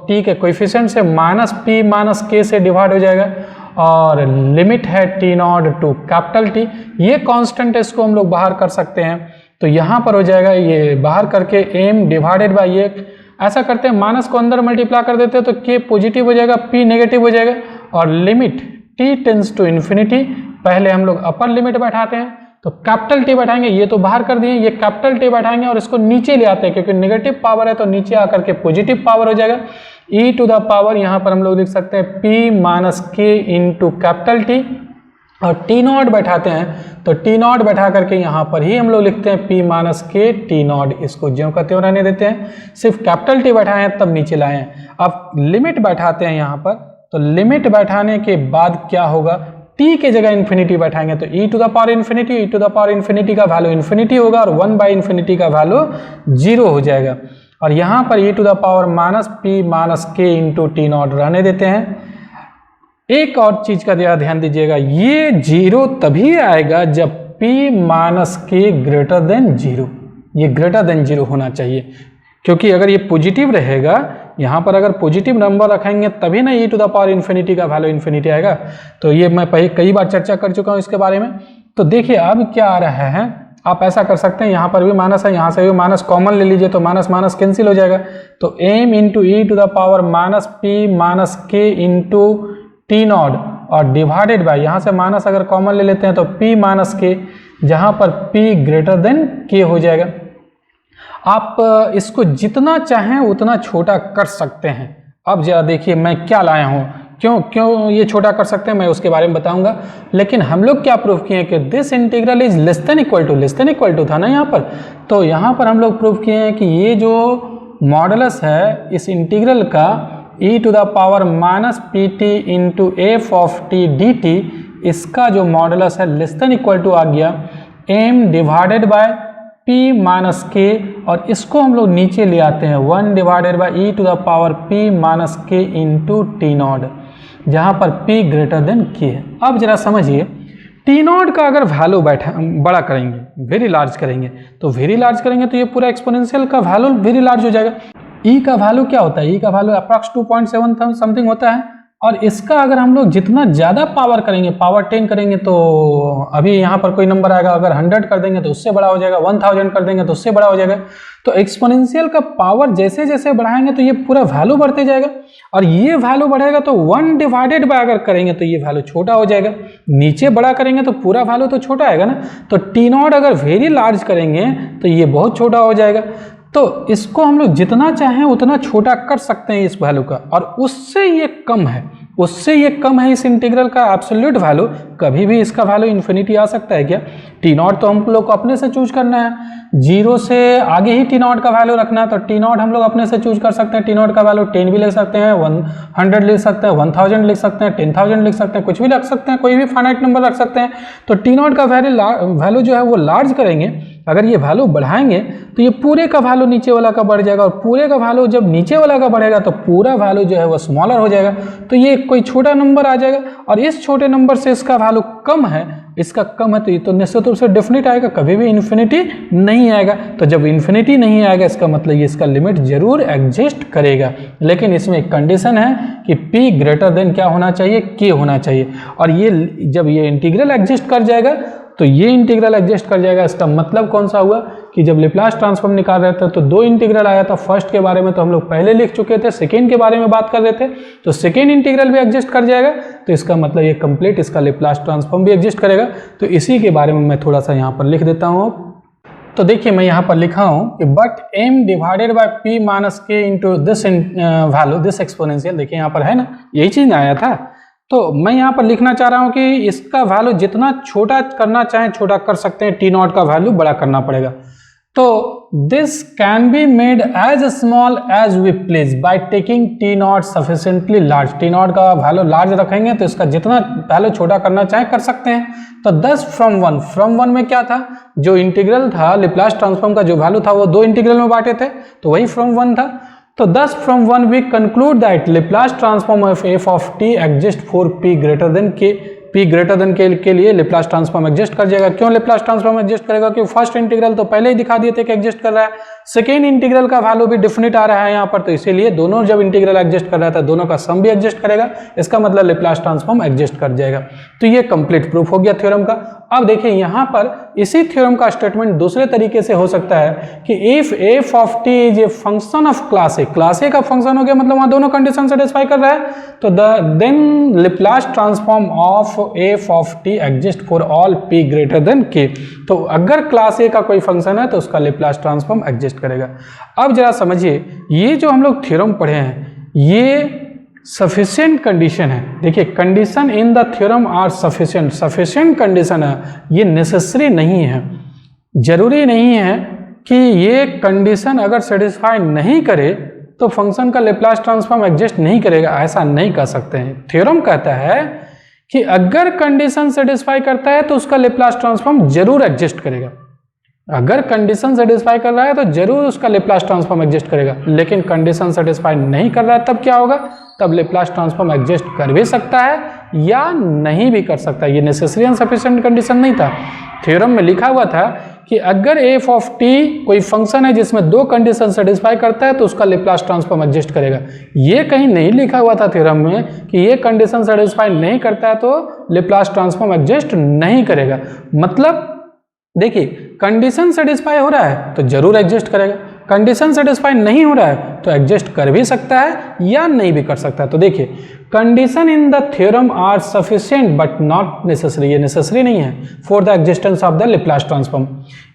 t के कोएफिशिएंट से, माइनस पी माइनस के से डिवाइड हो जाएगा, और लिमिट है t not to capital t, ये कांस्टेंट है, इसको हम लोग बाहर कर सकते हैं। तो यहाँ पर हो जाएगा ये बाहर करके m डिवाइडेड बाई ये, ऐसा करते हैं माइनस को अंदर मल्टीप्लाई कर देते हैं तो k पॉजिटिव हो जाएगा, p नेगेटिव हो जाएगा, और limit t tends to infinity, पहले हम लोग अपर लिमिट बैठाते हैं तो कैपिटल टी बैठाएंगे, ये तो बाहर कर दिए, ये कैपिटल टी बैठाएंगे और इसको नीचे ले आते हैं क्योंकि नेगेटिव पावर है तो नीचे आकर के पॉजिटिव पावर हो जाएगा, e टू द पावर यहाँ पर हम लोग लिख सकते हैं p माइनस के इंटू कैपिटल टी, और टी नॉट बैठाते हैं तो टी नॉट बैठा करके यहाँ पर ही हम लोग लिखते हैं p minus k T not, इसको ज्यों का त्यों रहने देते हैं, सिर्फ कैपिटल टी बैठाए हैं तब नीचे लाए हैं। अब लिमिट बैठाते हैं यहाँ पर, तो लिमिट बैठाने के बाद क्या होगा, t के जगह इन्फिनिटी बैठाएंगे तो e to the power infinity, e to the power infinity का वैल्यू इन्फिनिटी होगा और 1 बाई इन्फिनिटी का वैल्यू 0 हो जाएगा, और यहाँ पर e to the power minus p minus के इंटू टी नॉट रहने देते हैं। एक और चीज का ध्यान दीजिएगा, ये 0 तभी आएगा जब p माइनस के ग्रेटर देन 0, ये ग्रेटर देन 0 होना चाहिए, क्योंकि अगर ये पॉजिटिव रहेगा, यहाँ पर अगर पॉजिटिव नंबर रखेंगे तभी ना e to the power infinity का वैल्यू इन्फिनिटी आएगा। तो ये मैं पहले कई बार चर्चा कर चुका हूँ इसके बारे में। तो देखिए अब क्या आ रहा है, आप ऐसा कर सकते हैं, यहाँ पर भी माइनस है, यहाँ से भी माइनस कॉमन ले लीजिए तो माइनस माइनस कैंसिल हो जाएगा, तो m into E to the power minus p minus के इंटू टी नॉट, और डिवाइडेड बाय, यहाँ से माइनस अगर कॉमन ले लेते हैं तो p माइनस के, जहाँ पर p ग्रेटर देन k हो जाएगा। आप इसको जितना चाहें उतना छोटा कर सकते हैं। अब जरा देखिए मैं क्या लाया हूँ, क्यों ये छोटा कर सकते हैं मैं उसके बारे में बताऊंगा, लेकिन हम लोग क्या प्रूफ किए कि this integral is less than equal to था ना यहाँ पर, तो यहाँ पर हम लोग प्रूफ किए हैं कि ये जो मॉडुलस है इस इंटीग्रल का e to the power minus P T into F of T D t, इसका जो मॉडुलस है लेस देन इक्वल टू आ गया m divided by p minus k, और इसको हम लोग नीचे ले आते हैं 1 divided by e to the power p minus के इंटू टी नॉट, जहाँ पर p ग्रेटर देन k है। अब जरा समझिए, टी नॉट का अगर वैल्यू बड़ा करेंगे, वेरी लार्ज करेंगे, तो वेरी लार्ज करेंगे तो ये पूरा एक्सपोनेंशियल का वैल्यू वेरी लार्ज हो जाएगा। ई का वैल्यू क्या होता है? ई का वैल्यू अप्रॉक्स 2.7 समथिंग होता है, और इसका अगर हम लोग जितना ज़्यादा पावर करेंगे, पावर 10 करेंगे तो अभी यहाँ पर कोई नंबर आएगा, अगर 100 कर देंगे तो उससे बड़ा हो जाएगा, 1000 कर देंगे तो उससे बड़ा हो जाएगा। तो एक्सपोनेंशियल का पावर जैसे जैसे बढ़ाएंगे तो ये पूरा वैल्यू बढ़ते जाएगा, और ये वैल्यू बढ़ेगा तो 1 डिवाइडेड बाय अगर करेंगे तो ये वैल्यू छोटा हो जाएगा, नीचे बड़ा करेंगे तो पूरा वैल्यू तो छोटा आएगा ना। तो टी नॉट अगर वेरी लार्ज करेंगे तो ये बहुत छोटा हो जाएगा। तो इसको हम लोग जितना चाहें उतना छोटा कर सकते हैं इस वैल्यू का, और उससे ये कम है, उससे ये कम है इस इंटीग्रल का एब्सोल्यूट वैल्यू। कभी भी इसका वैल्यू इन्फिनिटी आ सकता है क्या? टी नॉट तो हम लोग को अपने से चूज करना है, 0 से आगे ही टी नॉट का वैल्यू रखना है। तो टी नॉट हम लोग अपने से चूज कर सकते हैं, टी नॉट का वैल्यू 10 भी लिख सकते हैं, 100 लिख सकते हैं, 1000 लिख सकते हैं, 10,000 लिख सकते हैं, कुछ भी रख सकते हैं, कोई भी फाइनाइट नंबर रख सकते हैं। तो टी नॉट का वैल्यू जो है वो लार्ज करेंगे, अगर ये वैल्यू बढ़ाएंगे तो ये पूरे का वैल्यू नीचे वाला का बढ़ जाएगा, और पूरे का वैल्यू जब नीचे वाला का बढ़ेगा तो पूरा वैल्यू जो है वो स्मॉलर हो जाएगा। तो ये कोई छोटा नंबर आ जाएगा, और इस छोटे नंबर से इसका वैल्यू कम है, इसका कम है, तो ये तो निश्चित रूप से डेफिनेट आएगा, कभी भी इन्फिनिटी नहीं आएगा। तो जब इन्फिनिटी नहीं आएगा इसका मतलब ये इसका लिमिट जरूर एग्जिस्ट करेगा, लेकिन इसमें एक कंडीशन है कि p ग्रेटर देन क्या होना चाहिए? k होना चाहिए। और ये जब ये इंटीग्रल एग्जिस्ट कर जाएगा तो ये इंटीग्रल एग्जिस्ट कर जाएगा। इसका मतलब कौन सा हुआ कि जब लेप्लास ट्रांसफॉर्म निकाल रहे थे तो दो इंटीग्रल आया था। फर्स्ट के बारे में तो हम लोग पहले लिख चुके थे, सेकेंड के बारे में बात कर रहे थे, तो सेकेंड इंटीग्रल भी एग्जिस्ट कर जाएगा। तो इसका मतलब ये कंप्लीट इसका लेप्लास ट्रांसफॉर्म भी एग्जिस्ट करेगा। तो इसी के बारे में मैं थोड़ा सा यहाँ पर लिख देता हूँ। तो देखिए मैं यहाँ पर लिखा हूँ कि but m divided by p minus के into this value this exponential, देखिए यहाँ पर है ना, यही चीज आया था। तो मैं यहाँ पर लिखना चाह रहा हूँ कि इसका वैल्यू जितना छोटा करना चाहें छोटा कर सकते हैं, टी नॉट का वैल्यू बड़ा करना पड़ेगा। तो this can be made as small as we please by taking t nought sufficiently large. T nought का वैल्यू लार्ज रखेंगे तो इसका जितना वैल्यू छोटा करना चाहें कर सकते हैं। तो 10 फ्रॉम 1, फ्रॉम 1 में क्या था, जो इंटीग्रल था लेप्लास ट्रांसफॉर्म का जो वैल्यू था वो दो इंटीग्रल में बांटे थे, तो वही फ्रॉम 1 था। तो 10 from 1 we conclude that Laplace transform of F of T exist for p greater than k। p greater than के लिए लेप्लास ट्रांसफॉर्म एग्जिस्ट कर जाएगा। क्यों लेप्लास ट्रांसफॉर्म एग्जिस्ट करेगा? क्योंकि फर्स्ट इंटीग्रल तो पहले ही दिखा दिए थे कि एग्जिस्ट कर रहा है, सेकेंड इंटीग्रल का वैल्यू भी डिफिनिट आ रहा है यहाँ पर, तो इसीलिए दोनों जब इंटीग्रल एग्जिस्ट कर रहा था दोनों का सम भी एग्जिस्ट करेगा, इसका मतलब लेप्लास ट्रांसफॉर्म एग्जिस्ट कर जाएगा। तो ये कंप्लीट प्रूफ हो गया थ्योरम का। अब देखिए यहाँ पर इसी थ्योरम का स्टेटमेंट दूसरे तरीके से हो सकता है कि if F of T is a function of class A, class ए का फंक्शन हो गया मतलब वहाँ दोनों कंडीशन सेटिस्फाई कर रहा है, तो then Laplace transform of F of T exist for all p greater than k। तो अगर क्लास ए का कोई फंक्शन है तो उसका लेप्लास ट्रांसफॉर्म एग्जिस्ट करेगा। अब जरा समझिए, ये जो हम लोग थ्योरम पढ़े हैं ये सफिशिएंट कंडीशन है। देखिए condition in the theorem are sufficient, sufficient condition है, ये नेसेसरी नहीं है, जरूरी नहीं है कि ये कंडीशन अगर सेटिस्फाई नहीं करे तो फंक्शन का लेप्लास ट्रांसफॉर्म एग्जिस्ट नहीं करेगा, ऐसा नहीं कह सकते हैं। थ्योरम कहता है कि अगर कंडीशन सेटिस्फाई करता है तो उसका लेप्लास ट्रांसफॉर्म जरूर एग्जिस्ट करेगा। अगर कंडीशन सेटिस्फाई कर रहा है तो जरूर उसका लेप्लास ट्रांसफॉर्म एग्जिस्ट करेगा, लेकिन कंडीशन सेटिस्फाई नहीं कर रहा है तब क्या होगा? तब लेप्लास ट्रांसफॉर्म एग्जिस्ट कर भी सकता है या नहीं भी कर सकता है। ये नेसेसरी एंड सफिशिएंट कंडीशन नहीं था। थ्योरम में लिखा हुआ था कि अगर एफ ऑफ टी कोई फंक्शन है जिसमें दो कंडीशन सेटिस्फाई करता है तो उसका लेप्लास ट्रांसफॉर्म एग्जिस्ट करेगा। ये कहीं नहीं लिखा हुआ था थ्योरम में कि ये कंडीशन सेटिस्फाई नहीं करता है तो लेप्लास ट्रांसफॉर्म एग्जिस्ट नहीं करेगा। मतलब देखिए कंडीशन सेटिस्फाई हो रहा है तो जरूर एग्जिस्ट करेगा, कंडीशन सेटिस्फाई नहीं हो रहा है तो एग्जिस्ट कर भी सकता है या नहीं भी कर सकता है। तो देखिए condition in the theorem are sufficient but not necessary, ये नेसेसरी नहीं है for the existence of the Laplace transform.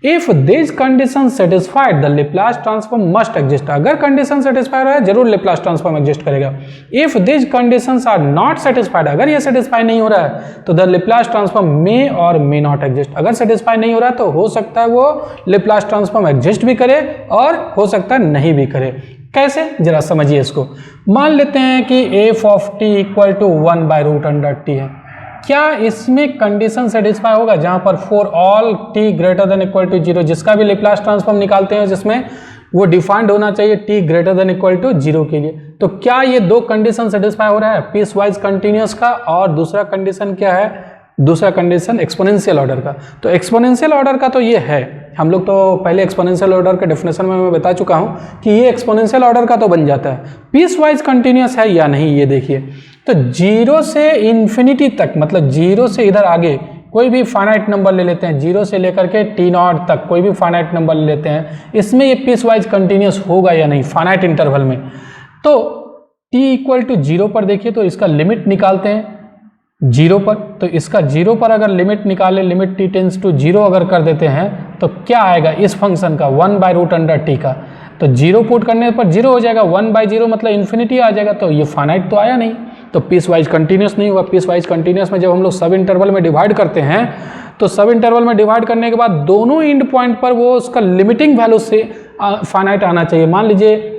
If this condition satisfied the Laplace transform must exist. अगर कंडीशन सेटिस्फाई हो रहा है जरूर लेप्लास ट्रांसफॉर्म एग्जिस्ट करेगा। If this conditions are not satisfied, अगर ये सेटिस्फाई नहीं हो रहा है तो द लेप्लास ट्रांसफॉर्म मे और मे नॉट एग्जिस्ट। अगर सेटिस्फाई नहीं हो रहा है तो हो सकता है वो लेप्लास ट्रांसफॉर्म एग्जिस्ट भी करे और हो सकता है नहीं भी करे। कैसे, जरा समझिए इसको। मान लेते हैं कि f of T equal to 1 by root under t है। क्या इसमें कंडीशन सेटिस्फाई होगा जहां पर for all t greater than equal to 0, जिसका भी लेप्लास ट्रांसफॉर्म निकालते हैं जिसमें वो डिफाइंड होना चाहिए t greater than equal to 0 के लिए। तो क्या ये दो कंडीशन सेटिस्फाई हो रहा है, पीस वाइज कंटिन्यूअस का, और दूसरा कंडीशन क्या है, दूसरा कंडीशन एक्सपोनेंशियल ऑर्डर का। तो एक्सपोनेंशियल ऑर्डर का तो ये है, हम लोग तो पहले एक्सपोनेंशियल ऑर्डर के डेफिनेशन में मैं बता चुका हूं कि ये एक्सपोनेंशियल ऑर्डर का तो बन जाता है। पीस वाइज कंटिन्यूअस है या नहीं ये देखिए। तो 0 से इन्फिनिटी तक, मतलब 0 से इधर आगे कोई भी फाइनाइट नंबर ले लेते हैं, 0 से लेकर के t0 तक कोई भी फाइनाइट नंबर ले लेते हैं, इसमें ये पीस वाइज कंटिन्यूअस होगा या नहीं फाइनाइट इंटरवल में। तो t इक्वल टू 0 पर देखिए, तो इसका लिमिट निकालते हैं 0 पर। तो इसका 0 पर अगर लिमिट निकाले, लिमिट t टेंस टू 0 अगर कर देते हैं तो क्या आएगा इस फंक्शन का 1/√t का। तो 0 पुट करने पर 0 हो जाएगा, 1/0 मतलब इन्फिनिटी आ जाएगा। तो ये फाइनाइट तो आया नहीं, तो पीस वाइज कंटिन्यूअस नहीं हुआ। पीस वाइज कंटिन्यूअस में जब हम लोग सब इंटरवल में डिवाइड करते हैं तो सब इंटरवल में डिवाइड करने के बाद दोनों एंड पॉइंट पर वो उसका लिमिटिंग वैल्यू से फाइनाइट आना चाहिए। मान लीजिए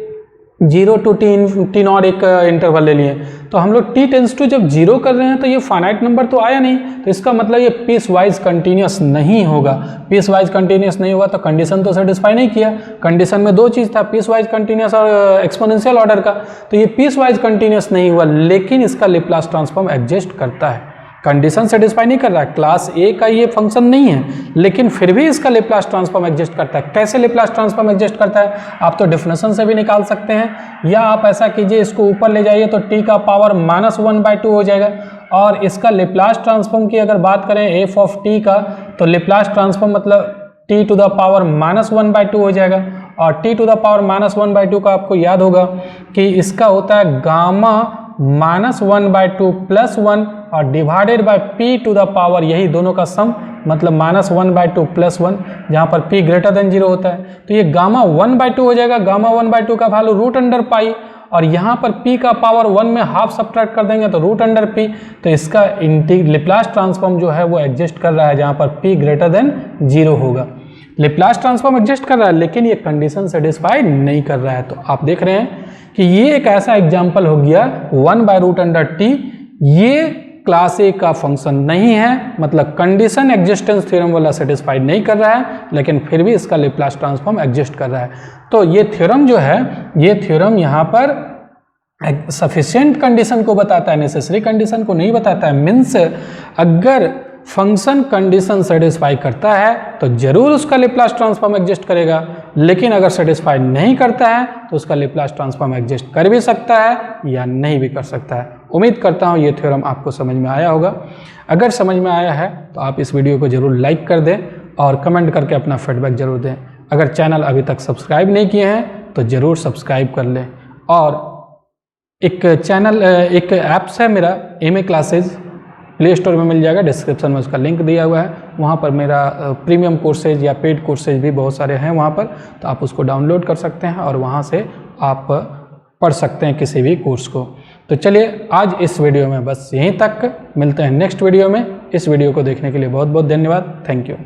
0 टू t0 एक इंटरवल ले लिए, तो हम लोग t टेंस टू जब 0 कर रहे हैं तो ये फाइनाइट नंबर तो आया नहीं, तो इसका मतलब ये पीस वाइज कंटिन्यूअस नहीं होगा। पीस वाइज कंटिन्यूअस नहीं हुआ तो कंडीशन तो सेटिस्फाई नहीं किया। कंडीशन में दो चीज़ था, पीस वाइज कंटिन्यूअस और एक्सपोनेंशियल ऑर्डर का, तो ये पीस वाइज कंटिन्यूअस नहीं हुआ, लेकिन इसका लेप्लास ट्रांसफॉर्म एग्जिस्ट करता है। कंडीशन सेटिस्फाई नहीं कर रहा है, क्लास ए का ये फंक्शन नहीं है, लेकिन फिर भी इसका लेप्लास ट्रांसफॉर्म एग्जिस्ट करता है। कैसे लेप्लास ट्रांसफॉर्म एग्जिस्ट करता है, आप तो डेफिनेशन से भी निकाल सकते हैं, या आप ऐसा कीजिए इसको ऊपर ले जाइए तो t का पावर -1/2 हो जाएगा। और इसका लेप्लास ट्रांसफॉर्म की अगर बात करें f ऑफ t का, तो लेप्लास ट्रांसफॉर्म मतलब t टू द पावर -1/2 हो जाएगा। और t टू द पावर -1/2 का आपको याद होगा कि इसका होता है गामा -1/2 + 1 और divided by p to the power, यही दोनों का सम मतलब -1/2 + 1, जहाँ पर p ग्रेटर देन 0 होता है। तो ये गामा 1/2 हो जाएगा। गामा 1/2 का वैल्यू √π, और यहाँ पर p का पावर 1 में हाफ सब्ट्रैक्ट कर देंगे तो √p। तो इसका लेप्लास ट्रांसफॉर्म जो है वो एग्जिस्ट कर रहा है जहाँ पर p ग्रेटर देन 0 होगा। लेप्लास ट्रांसफॉर्म एग्जिस्ट कर रहा है, लेकिन ये कंडीशन सेटिस्फाई नहीं कर रहा है। तो आप देख रहे हैं कि ये एक ऐसा एग्जाम्पल हो गया 1/√t, ये क्लास ए का फंक्शन नहीं है, मतलब कंडीशन एग्जिस्टेंस थ्योरम वाला सेटिस्फाइड नहीं कर रहा है, लेकिन फिर भी इसका लेप्लास ट्रांसफॉर्म एग्जिस्ट कर रहा है। तो ये थ्योरम जो है, ये थ्योरम यहाँ पर सफिशिएंट कंडीशन को बताता है, नेसेसरी कंडीशन को नहीं बताता है। मीन्स अगर फंक्शन कंडीशन सेटिस्फाई करता है तो जरूर उसका लेप्लास ट्रांसफॉर्म एग्जिस्ट करेगा, लेकिन अगर सेटिस्फाई नहीं करता है तो उसका लेप्लास ट्रांसफॉर्म एग्जिस्ट कर भी सकता है या नहीं भी कर सकता है। उम्मीद करता हूँ ये थ्योरम आपको समझ में आया होगा। अगर समझ में आया है तो आप इस वीडियो को जरूर लाइक कर दें और कमेंट करके अपना फीडबैक जरूर दें। अगर चैनल अभी तक सब्सक्राइब नहीं किए हैं तो ज़रूर सब्सक्राइब कर लें। और एक ऐप्स है मेरा MA क्लासेज, प्ले स्टोर में मिल जाएगा, डिस्क्रिप्शन में उसका लिंक दिया हुआ है। वहाँ पर मेरा प्रीमियम कोर्सेज या पेड कोर्सेज भी बहुत सारे हैं वहाँ पर, तो आप उसको डाउनलोड कर सकते हैं और वहाँ से आप पढ़ सकते हैं किसी भी कोर्स को। तो चलिए आज इस वीडियो में बस यहीं तक, मिलते हैं नेक्स्ट वीडियो में। इस वीडियो को देखने के लिए बहुत बहुत धन्यवाद। Thank you.